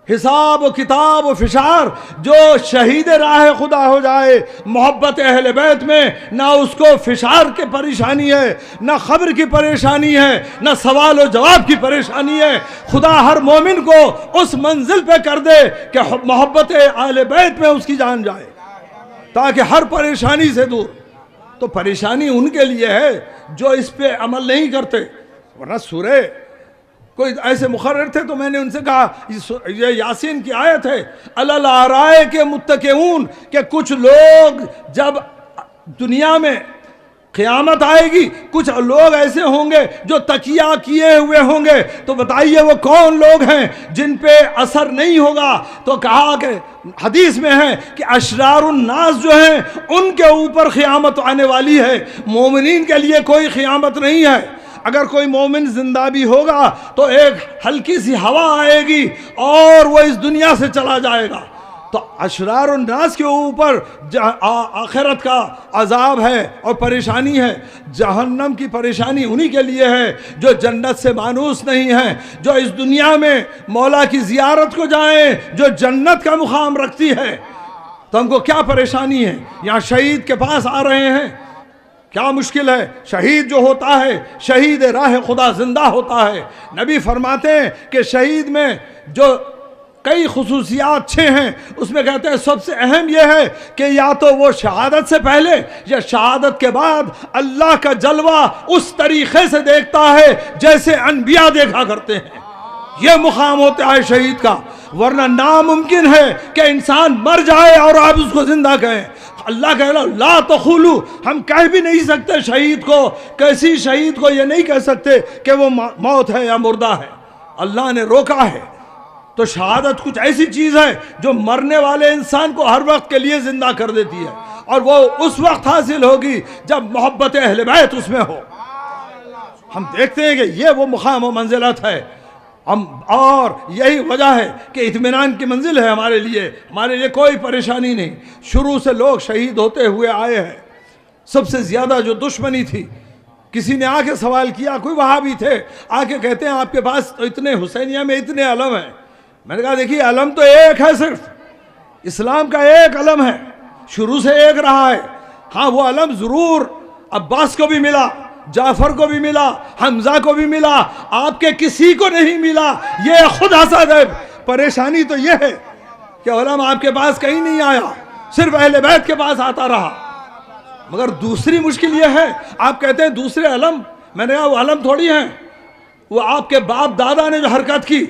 حساب و کتاب و فشار، جو شہید راہ خدا ہو جائے محبت اہل بیت میں، نہ اس کو فشار کی پریشانی ہے، نہ قبر کی پریشانی ہے، نہ سوال و جواب کی پریشانی ہے۔ خدا ہر مومن کو اس منزل پہ کر دے کہ محبت اہل بیت میں اس کی جان جائے، تاکہ ہر پریشانی سے دور۔ تو پریشانی ان کے لیے ہے جو اس پہ عمل نہیں کرتے، ورنہ سورہ کوئی ایسے مقرر تھے تو میں نے ان سے کہا یہ یاسین کی آیت ہے، علی الارائک متکئون، کہ کچھ لوگ جب دنیا میں قیامت آئے گی کچھ لوگ ایسے ہوں گے جو تکیہ کیے ہوئے ہوں گے، تو بتائیے وہ کون لوگ ہیں جن پہ اثر نہیں ہوگا؟ تو کہا کہ حدیث میں ہے کہ اشرار الناس جو ہیں ان کے اوپر قیامت آنے والی ہے، مومنین کے لیے کوئی قیامت نہیں ہے۔ اگر کوئی مومن زندہ بھی ہوگا تو ایک ہلکی سی ہوا آئے گی اور وہ اس دنیا سے چلا جائے گا۔ تو اشرار الناس کے اوپر آخرت کا عذاب ہے اور پریشانی ہے، جہنم کی پریشانی انہی کے لیے ہے جو جنت سے مانوس نہیں ہیں، جو اس دنیا میں مولا کی زیارت کو جائیں، جو جنت کا مقام رکھتی ہے۔ تو ہم کو کیا پریشانی ہے؟ یہاں شہید کے پاس آ رہے ہیں، کیا مشکل ہے؟ شہید جو ہوتا ہے شہید راہ خدا زندہ ہوتا ہے۔ نبی فرماتے ہیں کہ شہید میں جو کئی خصوصیات 6 ہیں، اس میں کہتے ہیں سب سے اہم یہ ہے کہ یا تو وہ شہادت سے پہلے یا شہادت کے بعد اللہ کا جلوہ اس طریقے سے دیکھتا ہے جیسے انبیاء دیکھا کرتے ہیں۔ یہ مقام ہوتا ہے شہید کا، ورنہ ناممکن ہے کہ انسان مر جائے اور آپ اس کو زندہ کہیں۔ اللہ کہہ رہا لا تقولوا، ہم کہہ بھی نہیں سکتے شہید کو، کیسی شہید کو یہ نہیں کہہ سکتے کہ وہ موت ہے یا مردہ ہے، اللہ نے روکا ہے۔ تو شہادت کچھ ایسی چیز ہے جو مرنے والے انسان کو ہر وقت کے لیے زندہ کر دیتی ہے، اور وہ اس وقت حاصل ہوگی جب محبت اہل بیت اس میں ہو۔ ہم دیکھتے ہیں کہ یہ وہ مقام و منزلت ہے، اور یہی وجہ ہے کہ اطمینان کی منزل ہے ہمارے لیے کوئی پریشانی نہیں۔ شروع سے لوگ شہید ہوتے ہوئے آئے ہیں۔ سب سے زیادہ جو دشمنی تھی، کسی نے آ کے سوال کیا، کوئی وہابی تھے، آ کے کہتے ہیں آپ کے پاس تو اتنے حسینیہ میں اتنے علم ہیں۔ میں نے کہا دیکھیے علم تو ایک ہے، صرف اسلام کا ایک علم ہے، شروع سے ایک رہا ہے۔ ہاں وہ علم ضرور عباس کو بھی ملا، جعفر کو بھی ملا، حمزہ کو بھی ملا، آپ کے کسی کو نہیں ملا۔ یہ خود حسد ہے، پریشانی تو یہ ہے کہ علم آپ کے پاس کہیں نہیں آیا، صرف اہل بیت کے پاس آتا رہا۔ مگر دوسری مشکل یہ ہے، آپ کہتے ہیں دوسرے علم، میں نے کہا وہ علم تھوڑی ہیں، وہ آپ کے باپ دادا نے جو حرکت کی،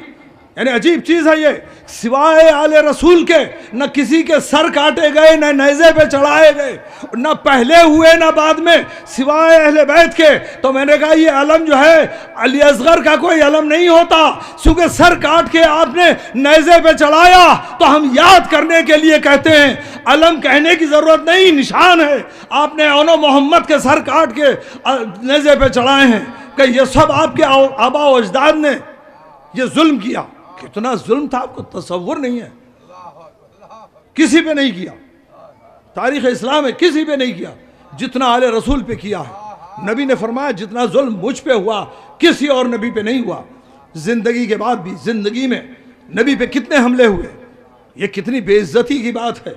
یعنی عجیب چیز ہے یہ، سوائے آل رسول کے نہ کسی کے سر کاٹے گئے، نہ نیزے پہ چڑھائے گئے، نہ پہلے ہوئے نہ بعد میں، سوائے اہل بیت کے۔ تو میں نے کہا یہ علم جو ہے علی اصغر کا کوئی علم نہیں ہوتا، کیونکہ سر کاٹ کے آپ نے نیزے پہ چڑھایا تو ہم یاد کرنے کے لیے کہتے ہیں، علم کہنے کی ضرورت نہیں، نشان ہے۔ آپ نے اونو محمد کے سر کاٹ کے نیزے پہ چڑھائے ہیں کہ یہ سب آپ کے آبا و اجداد نے یہ ظلم کیا۔ کتنا ظلم تھا آپ کو تصور نہیں ہے، کسی پہ نہیں کیا، تاریخ اسلام میں کسی پہ نہیں کیا جتنا آل رسول پہ کیا ہے۔ نبی نے فرمایا جتنا ظلم مجھ پہ ہوا کسی اور نبی پہ نہیں ہوا۔ زندگی کے بعد بھی زندگی میں نبی پہ کتنے حملے ہوئے، یہ کتنی بے عزتی کی بات ہے،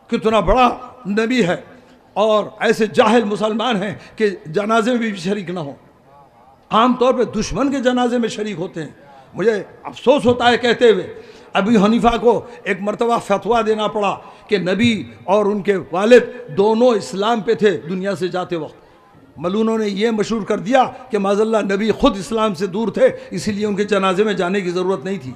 کتنا بڑا نبی ہے، اور ایسے جاہل مسلمان ہیں کہ جنازے میں بھی شریک نہ ہوں، عام طور پہ دشمن کے جنازے میں شریک ہوتے ہیں۔ مجھے افسوس ہوتا ہے کہتے ہوئے، ابی حنیفہ کو ایک مرتبہ فتویٰ دینا پڑا کہ نبی اور ان کے والد دونوں اسلام پہ تھے دنیا سے جاتے وقت۔ ملونوں نے یہ مشہور کر دیا کہ معاذ اللہ نبی خود اسلام سے دور تھے، اسی لیے ان کے جنازے میں جانے کی ضرورت نہیں تھی۔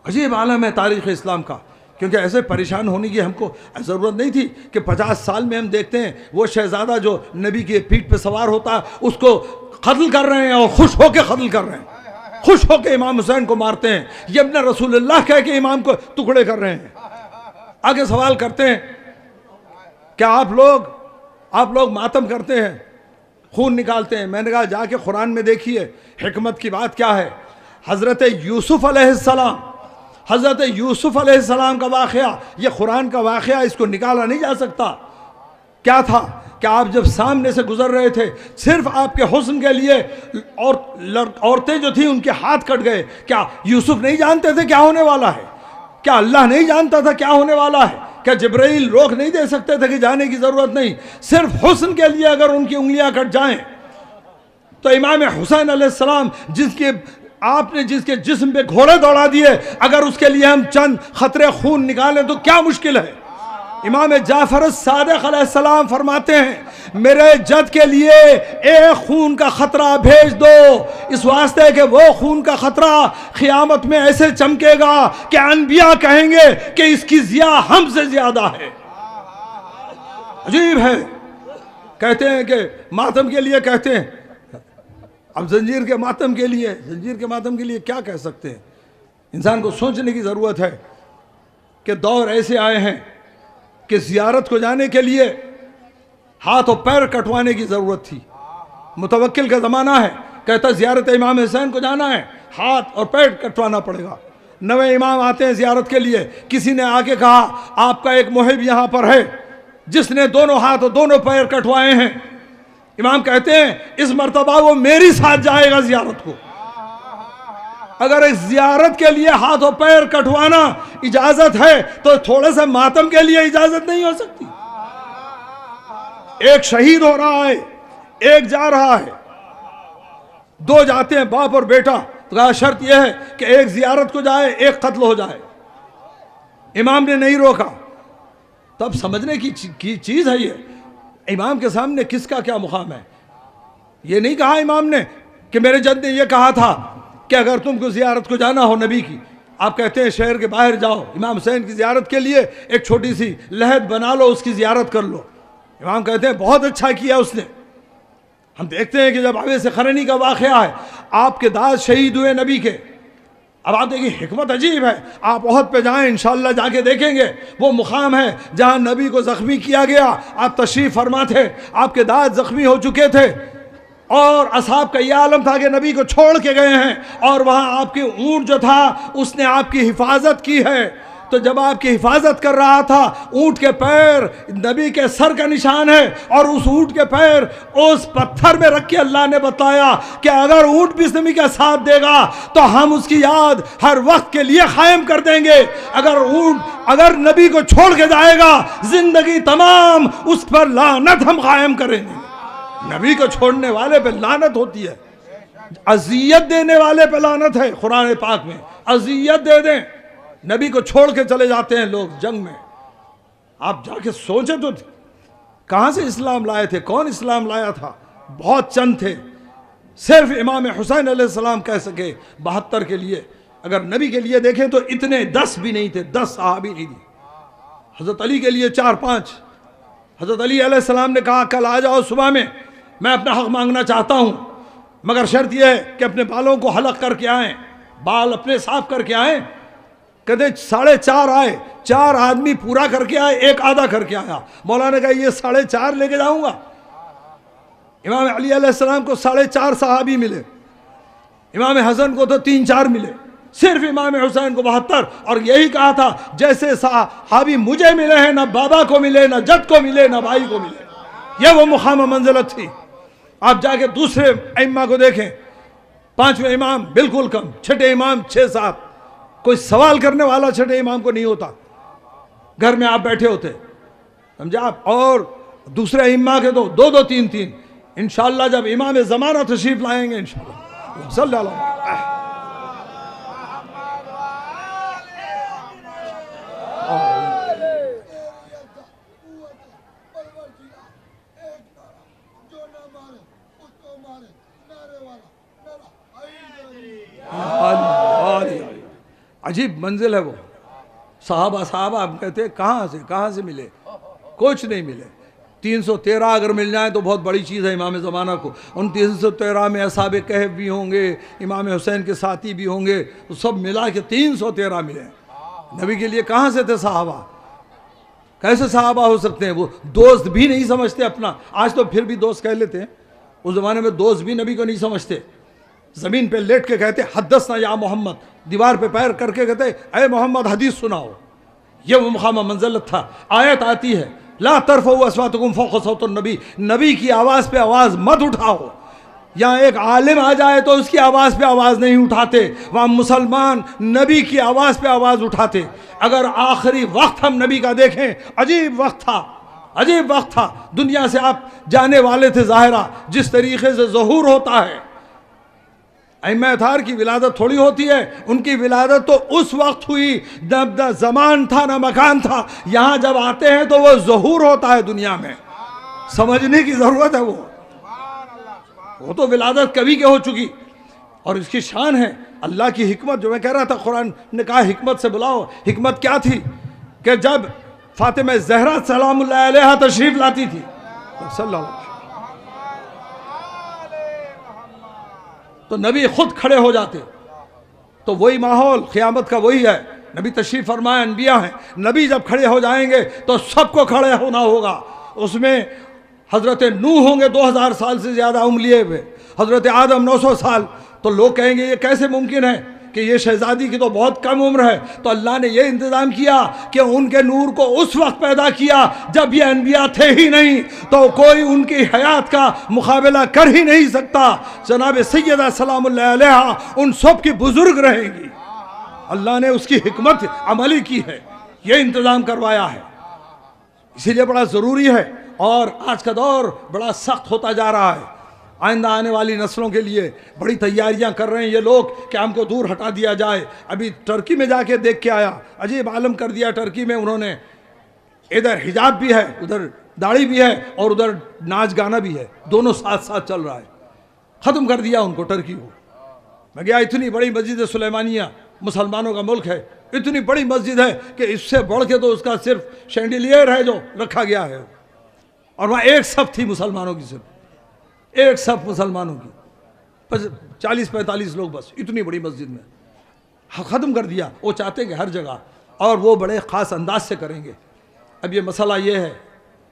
عجیب عالم ہے تاریخ اسلام کا، کیونکہ ایسے پریشان ہونے کی ہم کو ضرورت نہیں تھی کہ 50 سال میں ہم دیکھتے ہیں وہ شہزادہ جو نبی کے پیٹھ پہ سوار ہوتا ہے اس کو قتل کر رہے ہیں، اور خوش ہو کے قتل کر رہے ہیں، خوش ہو کے امام حسین کو مارتے ہیں، یہ ابن رسول اللہ کہہ کے امام کو ٹکڑے کر رہے ہیں۔ آگے سوال کرتے ہیں کیا آپ لوگ ماتم کرتے ہیں، خون نکالتے ہیں؟ میں نے کہا جا کے قرآن میں دیکھیے حکمت کی بات کیا ہے۔ حضرت یوسف علیہ السلام کا واقعہ، یہ قرآن کا واقعہ، اس کو نکالا نہیں جا سکتا۔ کیا تھا کہ آپ جب سامنے سے گزر رہے تھے، صرف آپ کے حسن کے لیے عورتیں جو تھیں ان کے ہاتھ کٹ گئے۔ کیا یوسف نہیں جانتے تھے کیا ہونے والا ہے؟ کیا اللہ نہیں جانتا تھا کیا ہونے والا ہے؟ کیا جبرائیل روک نہیں دے سکتے تھے کہ جانے کی ضرورت نہیں؟ صرف حسن کے لیے اگر ان کی انگلیاں کٹ جائیں تو امام حسین علیہ السلام آپ نے جس کے جسم پہ گھوڑے دوڑا دیے، اگر اس کے لیے ہم چند قطرے خون نکالیں تو کیا مشکل ہے؟ امام جعفر الصادق علیہ السلام فرماتے ہیں میرے جد کے لیے ایک خون کا خطرہ بھیج دو، اس واسطے کہ وہ خون کا خطرہ قیامت میں ایسے چمکے گا کہ انبیاء کہیں گے کہ اس کی ضیاء ہم سے زیادہ ہے۔ عجیب ہے، کہتے ہیں کہ ماتم کے لیے کہتے ہیں، اب زنجیر کے ماتم کے لیے کیا کہہ سکتے ہیں؟ انسان کو سوچنے کی ضرورت ہے کہ دور ایسے آئے ہیں کہ زیارت کو جانے کے لیے ہاتھ اور پیر کٹوانے کی ضرورت تھی۔ متوکل کا زمانہ ہے، کہتا زیارت امام حسین کو جانا ہے ہاتھ اور پیر کٹوانا پڑے گا۔ نوے امام آتے ہیں زیارت کے لیے، کسی نے آ کے کہا آپ کا ایک محب یہاں پر ہے جس نے دونوں ہاتھ اور دونوں پیر کٹوائے ہیں۔ امام کہتے ہیں اس مرتبہ وہ میری ساتھ جائے گا زیارت کو۔ اگر اس زیارت کے لیے ہاتھ و پیر کٹوانا اجازت ہے تو تھوڑے سے ماتم کے لیے اجازت نہیں ہو سکتی؟ ایک شہید ہو رہا ہے، ایک جا رہا ہے، دو جاتے ہیں باپ اور بیٹا، تو شرط یہ ہے کہ ایک زیارت کو جائے ایک قتل ہو جائے۔ امام نے نہیں روکا، تب سمجھنے کی چیز ہے یہ، امام کے سامنے کس کا کیا مقام ہے۔ یہ نہیں کہا امام نے کہ میرے جد نے یہ کہا تھا کہ اگر تم کو زیارت کو جانا ہو نبی کی، آپ کہتے ہیں شہر کے باہر جاؤ امام حسین کی زیارت کے لیے، ایک چھوٹی سی لحد بنا لو، اس کی زیارت کر لو۔ امام کہتے ہیں بہت اچھا کیا اس نے۔ ہم دیکھتے ہیں کہ جب اویس قرنی کا واقعہ ہے، آپ کے دادا شہید ہوئے نبی کے، اب آپ دیکھیں حکمت عجیب ہے، آپ احد پہ جائیں انشاءاللہ جا کے دیکھیں گے، وہ مقام ہے جہاں نبی کو زخمی کیا گیا، آپ تشریف فرما تھے، آپ کے دادا زخمی ہو چکے تھے، اور اصحاب کا یہ عالم تھا کہ نبی کو چھوڑ کے گئے ہیں، اور وہاں آپ کی اونٹ جو تھا اس نے آپ کی حفاظت کی ہے۔ تو جب آپ کی حفاظت کر رہا تھا، اونٹ کے پیر نبی کے سر کا نشان ہے، اور اس اونٹ کے پیر اس پتھر میں رکھ کے اللہ نے بتایا کہ اگر اونٹ بھی نبی کا ساتھ دے گا تو ہم اس کی یاد ہر وقت کے لیے قائم کر دیں گے۔ اگر نبی کو چھوڑ کے جائے گا زندگی تمام اس پر لعنت ہم قائم کریں گے۔ نبی کو چھوڑنے والے پہ لعنت ہوتی ہے۔ اذیت دینے والے پہ لعنت ہے قرآن پاک میں. اذیت دے دیں, نبی کو چھوڑ کے چلے جاتے ہیں لوگ جنگ میں. آپ جا کے سوچیں تو کہاں سے اسلام لائے تھے, کون اسلام لایا تھا؟ بہت چند تھے. صرف امام حسین علیہ السلام کہہ سکے 72 کے لیے. اگر نبی کے لیے دیکھیں تو اتنے 10 بھی نہیں تھے, 10 صحابی نہیں تھے. حضرت علی کے لیے 4-5. حضرت علی علیہ السلام نے کہا کل آ جاؤ صبح میں اپنا حق مانگنا چاہتا ہوں, مگر شرط یہ ہے کہ اپنے بالوں کو حلق کر کے آئیں, بال اپنے صاف کر کے آئیں. کہتے 4:30 آئے, 4 آدمی پورا کر کے آئے, ایک آدھا کر کے آیا. مولانا نے کہا یہ 4:30 لے کے جاؤں گا. امام علی علیہ السلام کو 4.5 صحابی ملے, امام حسن کو تو 3-4 ملے, صرف امام حسین کو 72. اور یہی کہا تھا جیسے صحابی مجھے ملے ہیں, نہ بابا کو ملے, نہ جد کو ملے, نہ بھائی کو ملے. یہ وہ مقام منزلت تھی. آپ جا کے دوسرے ائمہ کو دیکھیں, 5ویں امام بالکل کم, 6ٹھے امام 6-7. کوئی سوال کرنے والا 6ٹھے امام کو نہیں ہوتا. گھر میں آپ بیٹھے ہوتے, سمجھا آپ. اور دوسرے ائمہ کے تو 2-2 3-3. انشاءاللہ جب امام زمانہ تشریف لائیں گے انشاءاللہ صلی اللہ علیہ وسلم. عجیب منزل ہے وہ. صحابہ ہم کہتے ہیں کہاں سے ملے؟ کچھ نہیں ملے. 313 اگر مل جائیں تو بہت بڑی چیز ہے امام زمانہ کو. ان 313 میں اصحاب کہف بھی ہوں گے, امام حسین کے ساتھی بھی ہوں گے, سب ملا کے 313 ملے. نبی کے لیے کہاں سے تھے صحابہ؟ کیسے صحابہ ہو سکتے ہیں؟ وہ دوست بھی نہیں سمجھتے اپنا. آج تو پھر بھی دوست کہہ لیتے ہیں, اس زمانے میں دوست بھی نبی کو نہیں سمجھتے. زمین پہ لیٹ کے کہتے حدثنا یا محمد, دیوار پہ پیر کر کے کہتے اے محمد حدیث سناؤ. یہ وہ مقام منزلت تھا. آیت آتی ہے لا ترفعوا اصواتکم فوق صوت النبی, نبی کی آواز پہ آواز مت اٹھاؤ. یہاں ایک عالم آ جائے تو اس کی آواز پہ آواز نہیں اٹھاتے, وہاں مسلمان نبی کی آواز پہ آواز اٹھاتے. اگر آخری وقت ہم نبی کا دیکھیں, عجیب وقت تھا. دنیا سے آپ جانے والے تھے ظاہرہ, جس طریقے سے ظہور ہوتا ہے. ائمہ اطہار کی ولادت تھوڑی ہوتی ہے, ان کی ولادت تو اس وقت ہوئی جب نہ زمان تھا نہ مکان تھا. یہاں جب آتے ہیں تو وہ ظہور ہوتا ہے دنیا میں. سمجھنے کی ضرورت ہے. وہ تو ولادت کبھی کے ہو چکی, اور اس کی شان ہے اللہ کی حکمت. جو میں کہہ رہا تھا قرآن نے کہا حکمت سے بلاؤ. حکمت کیا تھی کہ جب فاطمہ زہرا سلام اللہ علیہا تشریف لاتی تھی صلی اللہ علیہ وسلم, تو نبی خود کھڑے ہو جاتے. تو وہی ماحول قیامت کا وہی ہے. نبی تشریف فرمائے, انبیاء ہیں, نبی جب کھڑے ہو جائیں گے تو سب کو کھڑے ہونا ہوگا. اس میں حضرت نوح ہوں گے 2000 سال سے زیادہ عمر لیے ہوئے, حضرت آدم 900 سال. تو لوگ کہیں گے یہ کیسے ممکن ہے کہ یہ شہزادی کی تو بہت کم عمر ہے. تو اللہ نے یہ انتظام کیا کہ ان کے نور کو اس وقت پیدا کیا جب یہ انبیاء تھے ہی نہیں, تو کوئی ان کی حیات کا مقابلہ کر ہی نہیں سکتا. جناب سیدہ سلام اللہ علیہا ان سب کی بزرگ رہیں گی. اللہ نے اس کی حکمت عملی کی ہے, یہ انتظام کروایا ہے. اسی لیے بڑا ضروری ہے. اور آج کا دور بڑا سخت ہوتا جا رہا ہے. آئندہ آنے والی نسلوں کے لیے بڑی تیاریاں کر رہے ہیں یہ لوگ کہ ہم کو دور ہٹا دیا جائے. ابھی ٹرکی میں جا کے دیکھ کے آیا, عجیب عالم کر دیا ٹرکی میں انہوں نے. ادھر حجاب بھی ہے, ادھر داڑھی بھی ہے, اور ادھر ناچ گانا بھی ہے, دونوں ساتھ ساتھ چل رہا ہے. ختم کر دیا ان کو ٹرکی کو. میں گیا, اتنی بڑی مسجد سلیمانیہ, مسلمانوں کا ملک ہے, اتنی بڑی مسجد ہے کہ اس سے بڑھ کے تو اس کا صرف شینڈیلیئر ہے جو رکھا گیا ہے. اور وہاں ایک صف تھی مسلمانوں کی, صرف ایک صف مسلمانوں کی, 40-45 لوگ بس, اتنی بڑی مسجد میں. ختم کر دیا. وہ چاہتے ہیں کہ ہر جگہ, اور وہ بڑے خاص انداز سے کریں گے. اب یہ مسئلہ یہ ہے,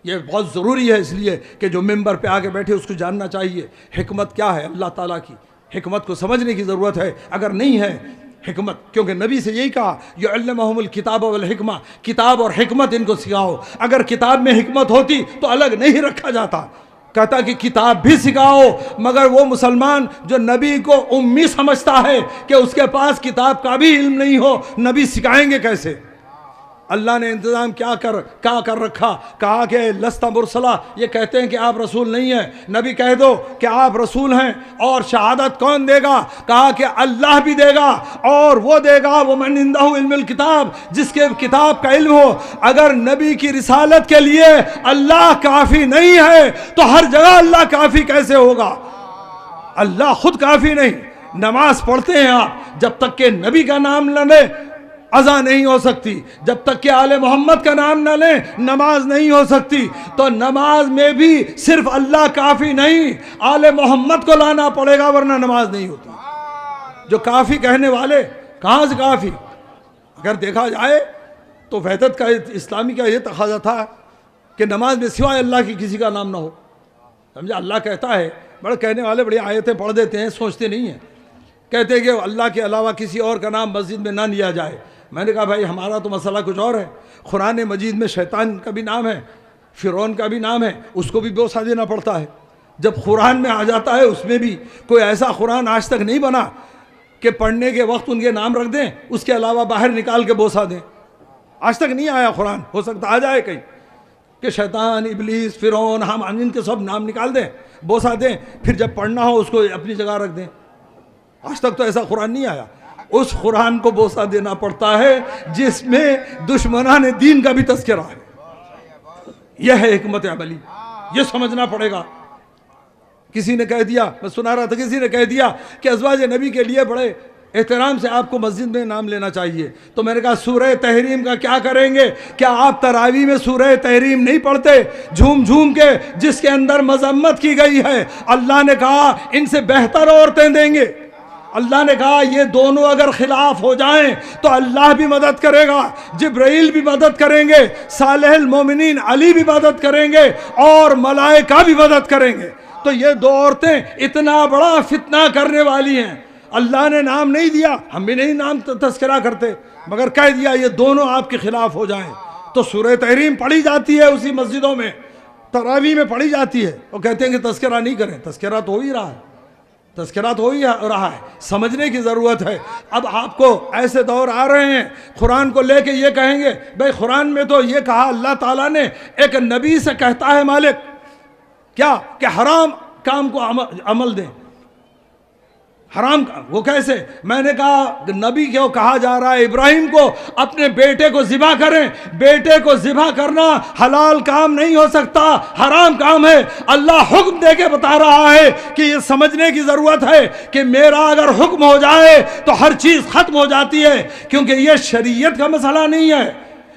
یہ بہت ضروری ہے, اس لیے کہ جو ممبر پہ آ کے بیٹھے اس کو جاننا چاہیے حکمت کیا ہے. اللہ تعالیٰ کی حکمت کو سمجھنے کی ضرورت ہے. اگر نہیں ہے حکمت, کیونکہ نبی سے یہی کہا یعلمہم الکتاب والحکمہ, کتاب اور حکمت ان کو سکھاؤ. اگر کتاب میں حکمت ہوتی تو الگ نہیں رکھا جاتا. کہتا کہ کتاب بھی سکھاؤ, مگر وہ مسلمان جو نبی کو امی سمجھتا ہے کہ اس کے پاس کتاب کا بھی علم نہیں ہو, نبی سکھائیں گے کیسے؟ اللہ نے انتظام کیا کر رکھا، کہا کہ لست مرسلا، یہ کہتے ہیں کہ آپ رسول نہیں ہیں، نبی کہہ دو کہ آپ رسول ہیں، اور شہادت کون دے گا؟ کہا کہ اللہ بھی دے گا، اور وہ دے گا ومن عندہ علم الکتاب، جس کے کتاب کا علم ہو۔ اگر نبی کی رسالت کے لیے اللہ کافی نہیں ہے تو ہر جگہ اللہ کافی کیسے ہوگا؟ اللہ خود کافی نہیں۔ نماز پڑھتے ہیں آپ، جب تک کہ نبی کا نام نہ لیں اذان نہیں ہو سکتی، جب تک کہ آل محمد کا نام نہ لیں نماز نہیں ہو سکتی۔ تو نماز میں بھی صرف اللہ کافی نہیں، آل محمد کو لانا پڑے گا ورنہ نماز نہیں ہوتی۔ جو کافی کہنے والے کہاں سے کافی؟ اگر دیکھا جائے تو وحدت کا اسلامی کا یہ تقاضا تھا کہ نماز میں سوائے اللہ کی کسی کا نام نہ ہو، سمجھا؟ اللہ کہتا ہے، بڑے کہنے والے بڑی آیتیں پڑھ دیتے ہیں، سوچتے نہیں ہیں، کہتے ہیں کہ اللہ کے علاوہ کسی اور کا نام مسجد میں نہ لیا جائے۔ میں نے کہا بھائی ہمارا تو مسئلہ کچھ اور ہے، قرآن مجید میں شیطان کا بھی نام ہے، فرعون کا بھی نام ہے، اس کو بھی بوسہ دینا پڑتا ہے۔ جب قرآن میں آ جاتا ہے اس میں بھی کوئی ایسا قرآن آج تک نہیں بنا کہ پڑھنے کے وقت ان کے نام رکھ دیں، اس کے علاوہ باہر نکال کے بوسہ دیں، آج تک نہیں آیا قرآن، ہو سکتا آ جائے کہیں کہ شیطان، ابلیس، فرعون، ہم ان کے سب نام نکال دیں، بوسہ دیں، پھر جب پڑھنا ہو اس کو اپنی جگہ رکھ دیں۔ آج تک تو ایسا قرآن نہیں آیا۔ اس قرآن کو بوسہ دینا پڑتا ہے جس میں دشمنان دین کا بھی تذکرہ ہے۔ یہ ہے حکمت عملی، یہ سمجھنا پڑے گا۔ کسی نے کہہ دیا، میں سنا رہا تھا، کسی نے کہہ دیا کہ ازواج نبی کے لیے بڑے احترام سے آپ کو مسجد میں نام لینا چاہیے، تو میں نے کہا سورہ تحریم کا کیا کریں گے؟ کیا آپ تراویح میں سورہ تحریم نہیں پڑھتے جھوم جھوم کے، جس کے اندر مذمت کی گئی ہے؟ اللہ نے کہا ان سے بہتر عورتیں دیں گے۔ اللہ نے کہا یہ دونوں اگر خلاف ہو جائیں تو اللہ بھی مدد کرے گا، جبرائیل بھی مدد کریں گے، صالح المومنین علی بھی مدد کریں گے، اور ملائکہ بھی مدد کریں گے۔ تو یہ دو عورتیں اتنا بڑا فتنہ کرنے والی ہیں، اللہ نے نام نہیں دیا، ہم بھی نہیں نام تذکرہ کرتے، مگر کہہ دیا یہ دونوں آپ کے خلاف ہو جائیں۔ تو سورہ تحریم پڑھی جاتی ہے اسی مسجدوں میں، تراویح میں پڑھی جاتی ہے، وہ کہتے ہیں کہ تذکرہ نہیں کریں۔ تذکرہ تو ہو ہی رہا ہے، تذکرہ تو ہو ہی رہا ہے، سمجھنے کی ضرورت ہے۔ اب آپ کو ایسے دور آ رہے ہیں قرآن کو لے کے یہ کہیں گے بھائی قرآن میں تو یہ کہا، اللہ تعالیٰ نے ایک نبی سے کہتا ہے مالک کیا کہ حرام کام کو عمل دیں، حرام وہ کیسے؟ میں نے کہا نبی کو کہا جا رہا ہے ابراہیم کو اپنے بیٹے کو ذبح کریں، بیٹے کو ذبح کرنا حلال کام نہیں ہو سکتا، حرام کام ہے۔ اللہ حکم دے کے بتا رہا ہے کہ یہ سمجھنے کی ضرورت ہے کہ میرا اگر حکم ہو جائے تو ہر چیز ختم ہو جاتی ہے، کیونکہ یہ شریعت کا مسئلہ نہیں ہے،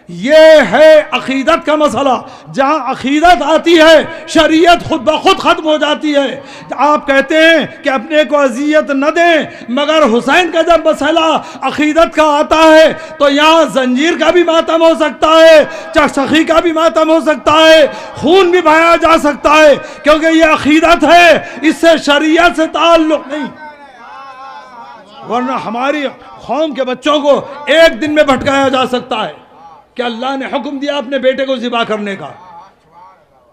یہ ہے عقیدت کا مسئلہ۔ جہاں عقیدت آتی ہے شریعت خود بخود ختم ہو جاتی ہے۔ آپ کہتے ہیں کہ اپنے کو اذیت نہ دیں، مگر حسین کا جب مسئلہ عقیدت کا آتا ہے تو یہاں زنجیر کا بھی ماتم ہو سکتا ہے، چکسخی کا بھی ماتم ہو سکتا ہے، خون بھی بہایا جا سکتا ہے، کیونکہ یہ عقیدت ہے، اس سے شریعت سے تعلق نہیں۔ ورنہ ہماری قوم کے بچوں کو ایک دن میں بھٹکایا جا سکتا ہے کہ اللہ نے حکم دیا اپنے بیٹے کو ذبح کرنے کا۔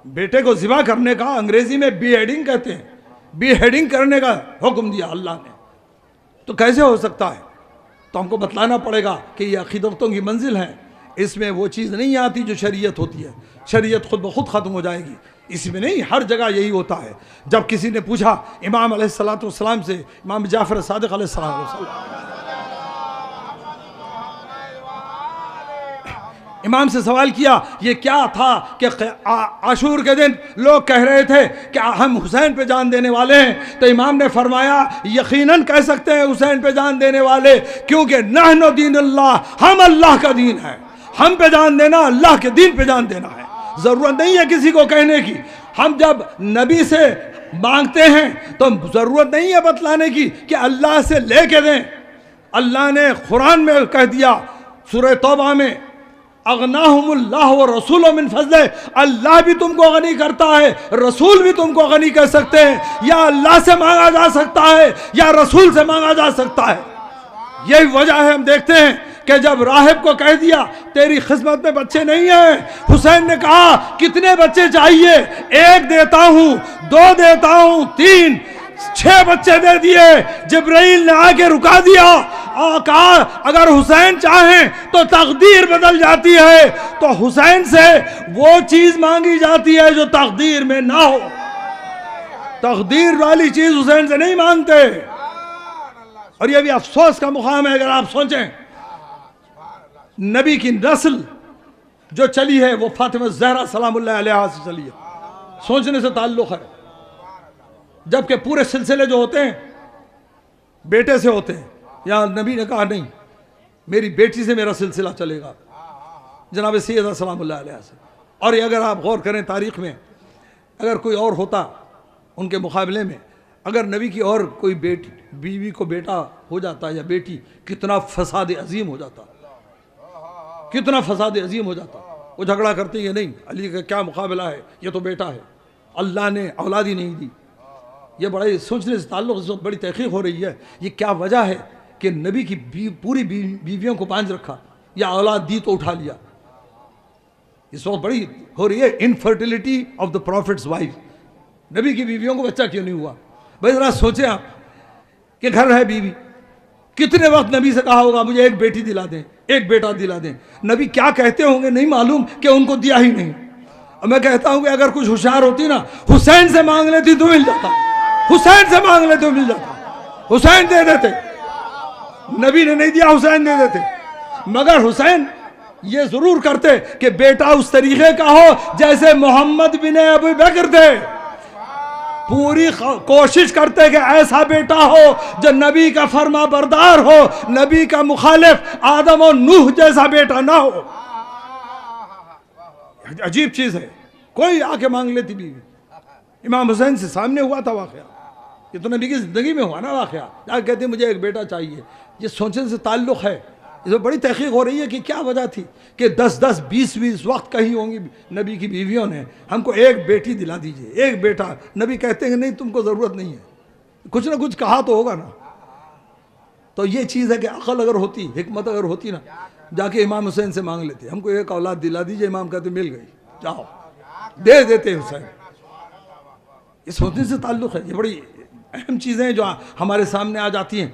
بیٹے کو ذبح کرنے کا انگریزی میں بی ہیڈنگ کہتے ہیں، بی ہیڈنگ کرنے کا حکم دیا اللہ نے، تو کیسے ہو سکتا ہے؟ تو ہم کو بتلانا پڑے گا کہ یہ عقیدتوں کی منزل ہے، اس میں وہ چیز نہیں آتی جو شریعت ہوتی ہے، شریعت خود بخود ختم ہو جائے گی۔ اس میں نہیں، ہر جگہ یہی ہوتا ہے۔ جب کسی نے پوچھا امام علیہ السلام سے، امام جعفر صادق علیہ السلام، امام سے سوال کیا یہ کیا تھا کہ عاشور کے دن لوگ کہہ رہے تھے کہ ہم حسین پہ جان دینے والے ہیں، تو امام نے فرمایا یقیناً کہہ سکتے ہیں حسین پہ جان دینے والے، کیونکہ نحن دین اللہ، ہم اللہ کا دین ہے، ہم پہ جان دینا اللہ کے دین پہ جان دینا ہے، ضرورت نہیں ہے کسی کو کہنے کی۔ ہم جب نبی سے مانگتے ہیں تو ضرورت نہیں ہے بتلانے کی کہ اللہ سے لے کے دیں۔ اللہ نے قرآن میں کہہ دیا سورہ توبہ میں، اغناہم اللہ و رسول من فضلہ، اللہ بھی تم کو غنی کرتا ہے، رسول بھی تم کو غنی کر سکتے ہیں، یا اللہ سے مانگا جا سکتا ہے یا رسول سے مانگا جا سکتا ہے۔ یہی وجہ ہے ہم دیکھتے ہیں کہ جب راہب کو کہہ دیا تیری خدمت میں بچے نہیں ہیں، حسین نے کہا کتنے بچے چاہیے؟ 1 دیتا ہوں، 2 دیتا ہوں، 3، 6 بچے دے دیے۔ جبرائیل نے آ کے رکا دیا کہا اگر حسین چاہیں تو تقدیر بدل جاتی ہے، تو حسین سے وہ چیز مانگی جاتی ہے جو تقدیر میں نہ ہو، تقدیر والی چیز حسین سے نہیں مانگتے۔ اور یہ بھی افسوس کا مقام ہے اگر آپ سوچیں، نبی کی نسل جو چلی ہے وہ فاطمہ زہرا سلام اللہ علیہا سے چلی ہے، سوچنے سے تعلق ہے، جبکہ پورے سلسلے جو ہوتے ہیں بیٹے سے ہوتے ہیں، یا نبی نے کہا نہیں میری بیٹی سے میرا سلسلہ چلے گا، جناب سیدہ سلام اللہ علیہ سے۔ اور یہ اگر آپ غور کریں تاریخ میں، اگر کوئی اور ہوتا ان کے مقابلے میں، اگر نبی کی اور کوئی بیوی کو بیٹا ہو جاتا یا بیٹی، کتنا فساد عظیم ہو جاتا، کتنا فساد عظیم ہو جاتا۔ وہ جھگڑا کرتے ہیں نہیں علی کا کیا مقابلہ ہے، یہ تو بیٹا ہے، اللہ نے اولاد ہی نہیں دی۔ یہ بڑے سوچنے سے تعلق، اس وقت بڑی تحقیق ہو رہی ہے، یہ کیا وجہ ہے کہ نبی کی پوری بیویوں کو باندھ رکھا، یا اولاد دی تو اٹھا لیا۔ اس وقت بڑی ہو رہی ہے infertility of the prophet's wife, نبی کی بیویوں کو بچہ کیوں نہیں ہوا؟ بھائی ذرا سوچیں آپ کہ گھر ہے بیوی، کتنے وقت نبی سے کہا ہوگا مجھے ایک بیٹی دلا دیں، ایک بیٹا دلا دیں، نبی کیا کہتے ہوں گے نہیں معلوم کہ ان کو دیا ہی نہیں۔ میں کہتا ہوں کہ اگر کچھ ہوشیار ہوتی نا، حسین سے مانگ لیتی تو مل جاتا، حسین سے مانگ لیتے تو مل جاتا، حسین دے دیتے، نبی نے نہیں دیا حسین دے دیتے۔ مگر حسین یہ ضرور کرتے کہ بیٹا اس طریقے کا ہو جیسے محمد بن ابی بکر تھے، پوری کوشش کرتے کہ ایسا بیٹا ہو جو نبی کا فرما بردار ہو، نبی کا مخالف آدم و نوح جیسا بیٹا نہ ہو۔ عجیب چیز ہے، کوئی آ کے مانگ لیتی بیوی۔ امام حسین سے سامنے ہوا تھا واقعہ، یہ تو نبی کی زندگی میں ہوا نا واقعہ، جا کے کہتے مجھے ایک بیٹا چاہیے۔ یہ سوچنے سے تعلق ہے، اس میں بڑی تحقیق ہو رہی ہے کہ کیا وجہ تھی کہ 10 20 وقت کہی ہوں گی نبی کی بیویوں نے ہم کو ایک بیٹی دلا دیجئے، ایک بیٹا۔ نبی کہتے ہیں نہیں تم کو ضرورت نہیں ہے، کچھ نہ کچھ کہا تو ہوگا نا۔ تو یہ چیز ہے کہ عقل اگر ہوتی، حکمت اگر ہوتی نا، جا کے امام حسین سے مانگ لیتے ہم کو ایک اولاد دلا دیجئے، امام کہتے مل گئی، جاؤ دے دیتے حسین۔ یہ سوچنے سے تعلق ہے، یہ بڑی اہم چیزیں جو ہمارے سامنے آ جاتی ہیں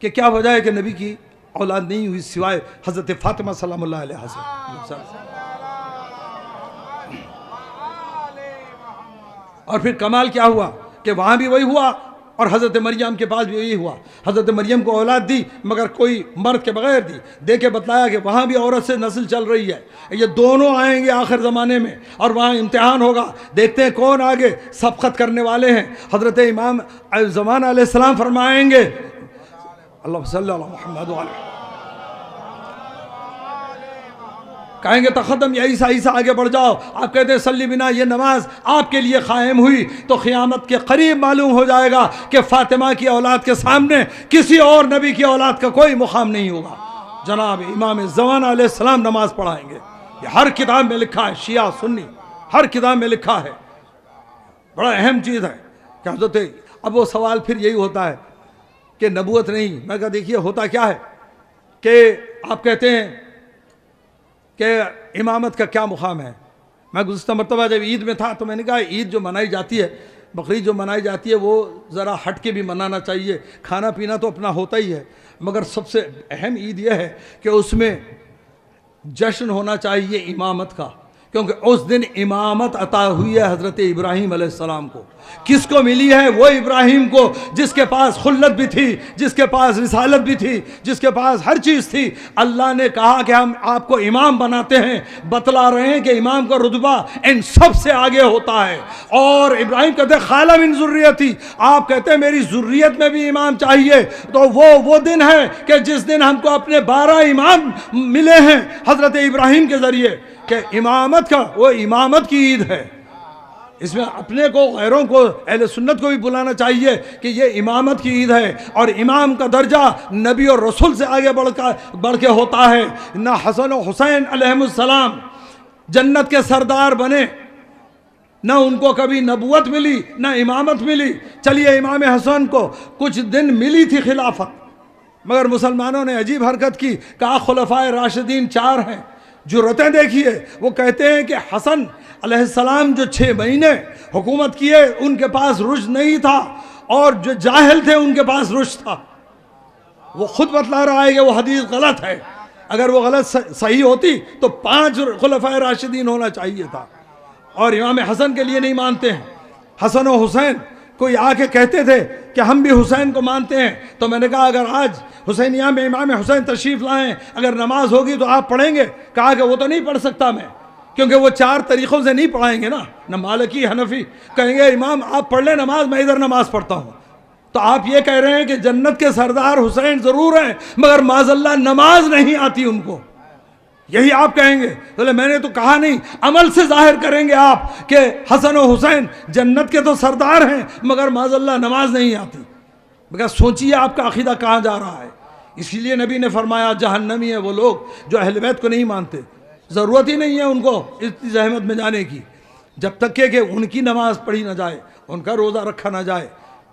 کہ کیا وجہ ہے کہ نبی کی اولاد نہیں ہوئی سوائے حضرت فاطمہ سلام اللہ علیہ سے۔ اور پھر کمال کیا ہوا کہ وہاں بھی وہی ہوا اور حضرت مریم کے پاس بھی یہی ہوا۔ حضرت مریم کو اولاد دی مگر کوئی مرد کے بغیر دی، دے کے بتلایا کہ وہاں بھی عورت سے نسل چل رہی ہے، یہ دونوں آئیں گے آخر زمانے میں اور وہاں امتحان ہوگا، دیکھتے ہیں کون آگے سبقت کرنے والے ہیں۔ حضرت امام زمان علیہ السلام فرمائیں گے اللہ صلی اللہ محمد علیہ، کہیں گے تقدم یا عیسیٰ، عیسیٰ آگے بڑھ جاؤ، آپ کہتے ہیں صلی بنا، یہ نماز آپ کے لیے قائم ہوئی تو قیامت کے قریب معلوم ہو جائے گا کہ فاطمہ کی اولاد کے سامنے کسی اور نبی کی اولاد کا کوئی مقام نہیں ہوگا۔ جناب امام زمان علیہ السلام نماز پڑھائیں گے، یہ ہر کتاب میں لکھا ہے، شیعہ سنی ہر کتاب میں لکھا ہے، بڑا اہم چیز ہے کہ حضرت۔ اب وہ سوال پھر یہی ہوتا ہے کہ نبوت نہیں، میں کہا دیکھیے ہوتا کیا ہے کہ آپ کہتے ہیں کہ امامت کا کیا مقام ہے۔ میں گزشتہ مرتبہ جب عید میں تھا تو میں نے کہا عید جو منائی جاتی ہے، بقرعید جو منائی جاتی ہے، وہ ذرا ہٹ کے بھی منانا چاہیے، کھانا پینا تو اپنا ہوتا ہی ہے، مگر سب سے اہم عید یہ ہے کہ اس میں جشن ہونا چاہیے امامت کا، کیونکہ اس دن امامت عطا ہوئی ہے حضرت ابراہیم علیہ السلام کو۔ کس کو ملی ہے؟ وہ ابراہیم کو جس کے پاس خلت بھی تھی، جس کے پاس رسالت بھی تھی، جس کے پاس ہر چیز تھی۔ اللہ نے کہا کہ ہم آپ کو امام بناتے ہیں، بتلا رہے ہیں کہ امام کا رتبہ ان سب سے آگے ہوتا ہے۔ اور ابراہیم کہتے ہیں خالہ من ذریتی، آپ کہتے ہیں میری ذریت میں بھی امام چاہیے، تو وہ دن ہے کہ جس دن ہم کو اپنے 12 امام ملے ہیں حضرت ابراہیم کے ذریعے، کہ امامت کا وہ امامت کی عید ہے۔ اس میں اپنے کو، غیروں کو، اہل سنت کو بھی بلانا چاہیے کہ یہ امامت کی عید ہے، اور امام کا درجہ نبی اور رسول سے آگے بڑھ کے ہوتا ہے۔ نہ حسن و حسین علیہم السلام جنت کے سردار بنے، نہ ان کو کبھی نبوت ملی نہ امامت ملی۔ چلیے امام حسن کو کچھ دن ملی تھی خلافت، مگر مسلمانوں نے عجیب حرکت کی، کہا خلفائے راشدین 4 ہیں۔ جرأتیں دیکھیے، وہ کہتے ہیں کہ حسن علیہ السلام جو 6 مہینے حکومت کیے ان کے پاس رشد نہیں تھا، اور جو جاہل تھے ان کے پاس رشد تھا۔ وہ خود بتلا رہا ہے کہ وہ حدیث غلط ہے. اگر وہ غلط صحیح ہوتی تو 5 خلفائے راشدین ہونا چاہیے تھا. اور امام حسن کے لیے نہیں مانتے ہیں. حسن و حسین کوئی آ کے کہتے تھے کہ ہم بھی حسین کو مانتے ہیں, تو میں نے کہا اگر آج حسینیہ میں امام حسین تشریف لائیں, اگر نماز ہوگی تو آپ پڑھیں گے؟ کہا کہ وہ تو نہیں پڑھ سکتا میں, کیونکہ وہ 4 طریقوں سے نہیں پڑھائیں گے نا, نہ مالکی حنفی. کہیں گے امام آپ پڑھ لیں نماز, میں ادھر نماز پڑھتا ہوں. تو آپ یہ کہہ رہے ہیں کہ جنت کے سردار حسین ضرور ہیں مگر معاذ اللہ نماز نہیں آتی ان کو, یہی آپ کہیں گے؟ بولے میں نے تو کہا نہیں, عمل سے ظاہر کریں گے آپ کہ حسن و حسین جنت کے تو سردار ہیں مگر معاذ اللہ نماز نہیں آتی. مگر سوچیے آپ کا عقیدہ کہاں جا رہا ہے. اس لیے نبی نے فرمایا جہنمی ہے وہ لوگ جو اہل بیت کو نہیں مانتے. ضرورت ہی نہیں ہے ان کو اس زحمت میں جانے کی, جب تک کہ ان کی نماز پڑھی نہ جائے, ان کا روزہ رکھا نہ جائے.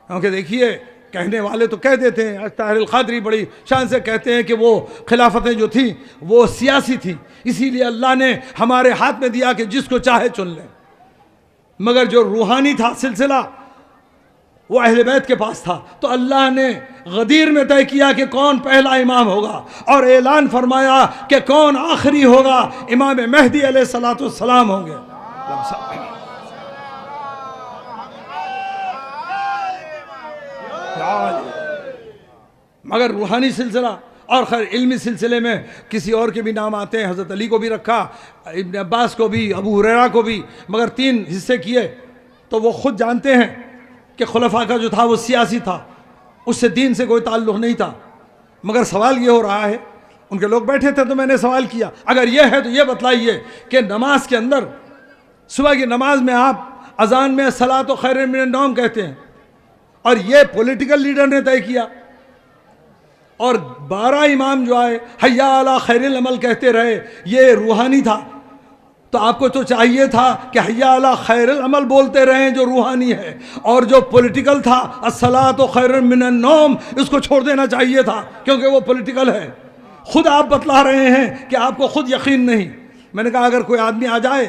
کیونکہ دیکھیے کہنے والے تو کہہ دیتے ہیں, طاہر القادری بڑی شان سے کہتے ہیں کہ وہ خلافتیں جو تھیں وہ سیاسی تھیں, اسی لیے اللہ نے ہمارے ہاتھ میں دیا کہ جس کو چاہے چن لیں. مگر جو روحانی تھا سلسلہ وہ اہل بیت کے پاس تھا, تو اللہ نے غدیر میں طے کیا کہ کون پہلا امام ہوگا, اور اعلان فرمایا کہ کون آخری ہوگا. امام مہدی علیہ الصلوۃ والسلام ہوں گے. مگر روحانی سلسلہ اور خیر علمی سلسلے میں کسی اور کے بھی نام آتے ہیں. حضرت علی کو بھی رکھا, ابن عباس کو بھی, ابو ہریرہ کو بھی, مگر 3 حصے کیے. تو وہ خود جانتے ہیں کہ خلفاء کا جو تھا وہ سیاسی تھا, اس سے دین سے کوئی تعلق نہیں تھا. مگر سوال یہ ہو رہا ہے, ان کے لوگ بیٹھے تھے تو میں نے سوال کیا اگر یہ ہے تو یہ بتلائیے کہ نماز کے اندر صبح کی نماز میں آپ اذان میں صلاۃ خیر من النوم کہتے ہیں, اور یہ پولیٹیکل لیڈر نے طے کیا, اور 12 امام جو آئے حیا علی خیر العمل کہتے رہے, یہ روحانی تھا. تو آپ کو تو چاہیے تھا کہ حیا علی خیر العمل بولتے رہیں جو روحانی ہے, اور جو پولیٹیکل تھا الصلاۃ خیر من النوم اس کو چھوڑ دینا چاہیے تھا کیونکہ وہ پولیٹیکل ہے. خود آپ بتلا رہے ہیں کہ آپ کو خود یقین نہیں. میں نے کہا اگر کوئی آدمی آ جائے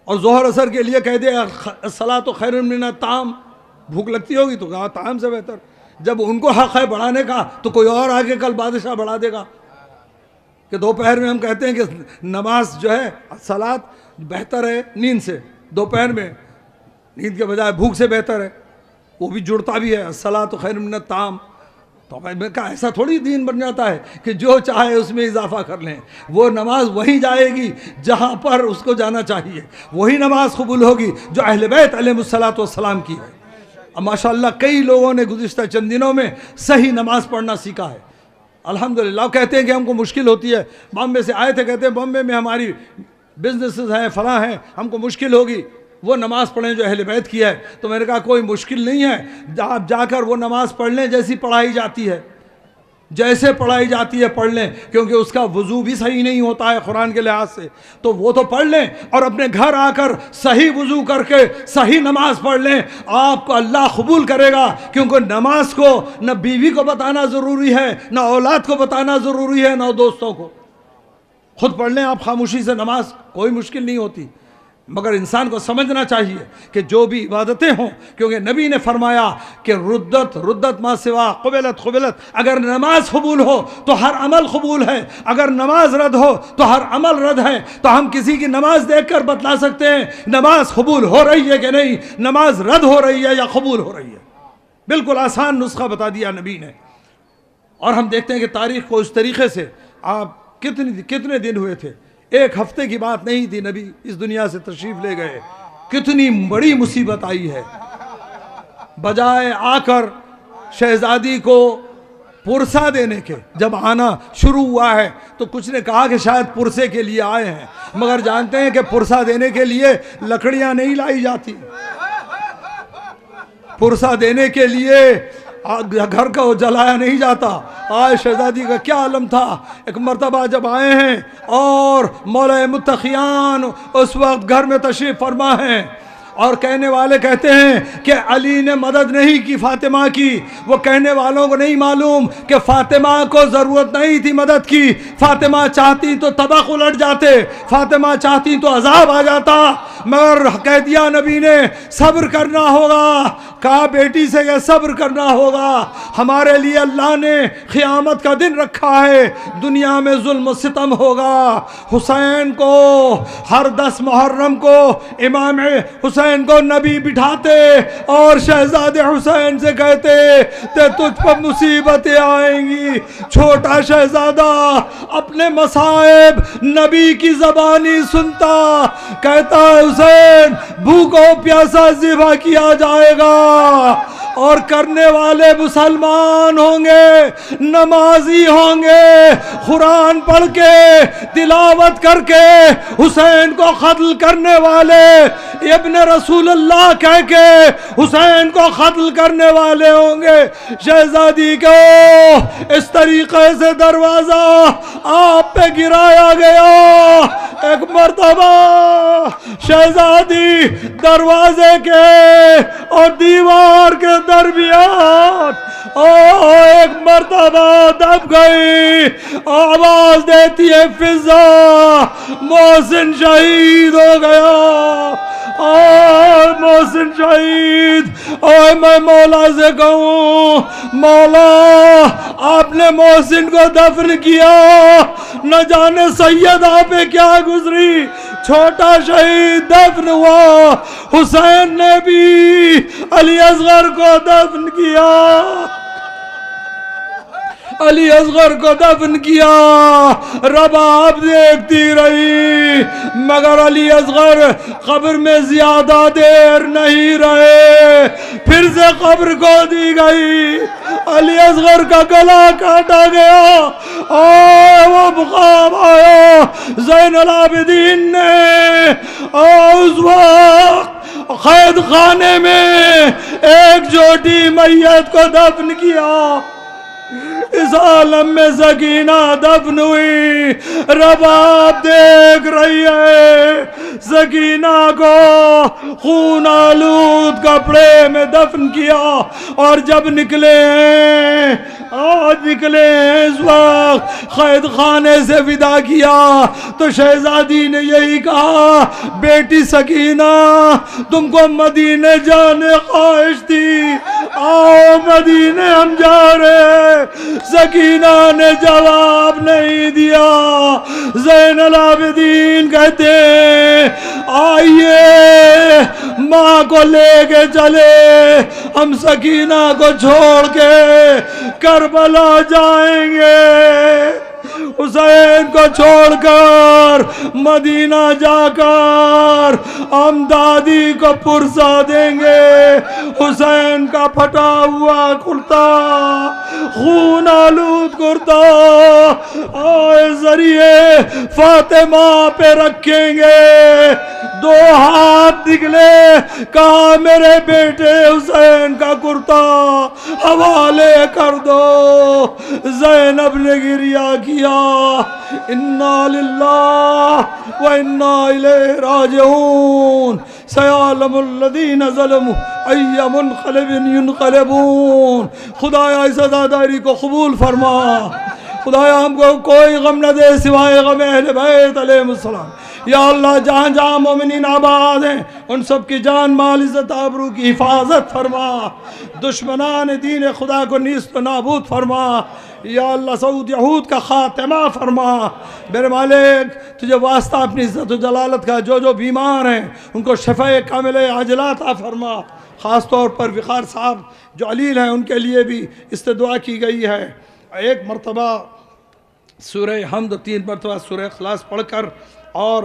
اور ظہر اثر کے لیے کہہ دے الصلاۃ خیر من الطعام, بھوک لگتی ہوگی تو کہا طعام سے بہتر. جب ان کو حق ہے بڑھانے کا تو کوئی اور آگے کل بادشاہ بڑھا دے گا کہ دوپہر میں ہم کہتے ہیں کہ نماز جو ہے صلاۃ بہتر ہے نیند سے, دوپہر میں نیند کے بجائے بھوک سے بہتر ہے, وہ بھی جڑتا بھی ہے الصلاۃ خیر من الطعام. تو میں کہا ایسا تھوڑی دین بن جاتا ہے کہ جو چاہے اس میں اضافہ کر لیں. وہ نماز وہیں جائے گی جہاں پر اس کو جانا چاہیے, وہی نماز قبول ہوگی جو اہل بیت علیہ الصلوۃ والسلام کی ہے. اب ماشاءاللہ کئی لوگوں نے گزشتہ چند دنوں میں صحیح نماز پڑھنا سیکھا ہے الحمدللہ. کہتے ہیں کہ ہم کو مشکل ہوتی ہے, بامبے سے آئے تھے, کہتے ہیں بامبے میں ہماری بزنسز ہیں فلاں ہیں, ہم کو مشکل ہوگی وہ نماز پڑھیں جو اہل بیت کی ہے. تو میں نے کہا کوئی مشکل نہیں ہے, آپ جا کر وہ نماز پڑھ لیں جیسی پڑھائی جاتی ہے, جیسے پڑھائی جاتی ہے پڑھ لیں, کیونکہ اس کا وضو بھی صحیح نہیں ہوتا ہے قرآن کے لحاظ سے. تو وہ تو پڑھ لیں اور اپنے گھر آ کر صحیح وضو کر کے صحیح نماز پڑھ لیں, آپ کو اللہ قبول کرے گا. کیونکہ نماز کو نہ بیوی کو بتانا ضروری ہے, نہ اولاد کو بتانا ضروری ہے, نہ دوستوں کو. خود پڑھ لیں آپ خاموشی سے نماز, کوئی مشکل نہیں ہوتی. مگر انسان کو سمجھنا چاہیے کہ جو بھی عبادتیں ہوں, کیونکہ نبی نے فرمایا کہ ردت ما سوا قبلت. اگر نماز قبول ہو تو ہر عمل قبول ہے, اگر نماز رد ہو تو ہر عمل رد ہے. تو ہم کسی کی نماز دیکھ کر بتلا سکتے ہیں نماز قبول ہو رہی ہے کہ نہیں, نماز رد ہو رہی ہے یا قبول ہو رہی ہے. بالکل آسان نسخہ بتا دیا نبی نے. اور ہم دیکھتے ہیں کہ تاریخ کو اس طریقے سے, آپ کتنے دن ہوئے تھے, 1 ہفتے کی بات نہیں تھی, نبی اس دنیا سے تشریف لے گئے. کتنی بڑی مصیبت آئی ہے. بجائے آ کر شہزادی کو پرسہ دینے کے, جب آنا شروع ہوا ہے تو کچھ نے کہا کہ شاید پرسے کے لیے آئے ہیں, مگر جانتے ہیں کہ پرسہ دینے کے لیے لکڑیاں نہیں لائی جاتی. پرسہ دینے کے لیے گھر کو جلایا نہیں جاتا. آج شہزادی کا کیا عالم تھا. ایک مرتبہ جب آئے ہیں اور مولا متقیان اس وقت گھر میں تشریف فرما ہیں, اور کہنے والے کہتے ہیں کہ علی نے مدد نہیں کی فاطمہ کی، وہ کہنے والوں کو نہیں معلوم کہ فاطمہ کو ضرورت نہیں تھی مدد کی، فاطمہ چاہتی تو طبق الٹ جاتے، فاطمہ چاہتی تو عذاب آ جاتا، مگر کہہ دیا نبی نے صبر کرنا ہوگا، کہا بیٹی سے کہ صبر کرنا ہوگا، ہمارے لیے اللہ نے قیامت کا دن رکھا ہے، دنیا میں ظلم و ستم ہوگا۔ حسین کو ہر 10 محرم کو امام حسین کو نبی بٹھاتے اور شہزادے حسین سے کہتے کہ تجھ پر مصیبتیں آئیں گی۔ چھوٹا شہزادہ اپنے مصائب نبی کی زبانی سنتا، کہتا حسین بھوکو پیاسا ذبح کیا جائے گا اور کرنے والے مسلمان ہوں گے، نمازی ہوں گے، قرآن پڑھ کے تلاوت کر کے حسین کو قتل کرنے والے ابن رسول اللہ کہہ کے حسین کو قتل کرنے والے ہوں گے۔ شہزادی کو اس طریقے سے دروازہ آپ پہ گرایا گیا۔ ایک مرتبہ شہزادی دروازے کے اور دیوار کے درمیان ایک مرتبہ دب گئی، آواز دیتی ہے فضا محسن شہید ہو گیا، محسن شہید۔ اور میں مولا سے کہوں مولا آپ نے محسن کو دفن کیا، نہ جانے سیدہ پہ کیا گزری، چھوٹا شہید دفن ہوا، حسین نے بھی علی اصغر کو دفن کیا، علی اصغر کو دفن کیا۔ رباب دیکھتی رہی مگر علی اصغر قبر میں زیادہ دیر نہیں رہے، پھر سے قبر کو دی گئی، علی اصغر کا گلا کاٹا گیا اور وہ مقام آیا زین العابدین نے اس وقت قید خانے میں ایک جوٹی میت کو دفن کیا۔ اس عالم میں سکینہ دفن ہوئی، رباب دیکھ رہی ہے سکینہ کو خون آلود کپڑے میں دفن کیا، اور جب نکلے ہیں آج نکلے ہیں اس وقت قید خانے سے ودا کیا تو شہزادی نے یہی کہا بیٹی سکینہ تم کو مدینے جانے خواہش تھی، آؤ مدینے ہم جا رہے۔ سکینہ نے جواب نہیں دیا۔ زین العابدین کہتے ہیں آئیے ماں کو لے کے چلے، ہم سکینہ کو چھوڑ کے کربلا جائیں گے، حسین کو چھوڑ کر مدینہ جا کر ہم دادی کو پرسا دیں گے۔ حسین کا پھٹا ہوا کرتا، خون آلود کرتا ذریعے فاطمہ پہ رکھیں گے، دو ہاتھ نکلے، کہا میرے بیٹے حسین کا کرتا حوالے کر دو۔ زینب نے گریہ کیا، انا للہ و انا الیہ راجعون، سیعلم الذین ظلموا ای منقلب ینقلبون۔ خدایا اس عزاداری کو قبول فرما، خدایا ہم کو کوئی غم نہ دے سوائے غم اہل بیت علیہ السلام۔ یا اللہ جہاں جہاں مومنین آباد ہیں ان سب کی جان مال عزت آبرو کی حفاظت فرما، دشمنان دین خدا کو نیست و نابود فرما۔ یا اللہ سعود یہود کا خاتمہ فرما۔ میرے مالک تجھے واسطہ اپنی عزت و جلالت کا جو بیمار ہیں ان کو شفاء کامل عاجلہ عطا فرما، خاص طور پر وقار صاحب جو علیل ہیں ان کے لیے بھی استدعا کی گئی ہے۔ ایک مرتبہ سورہ حمد 3 مرتبہ سورہ اخلاص پڑھ کر اور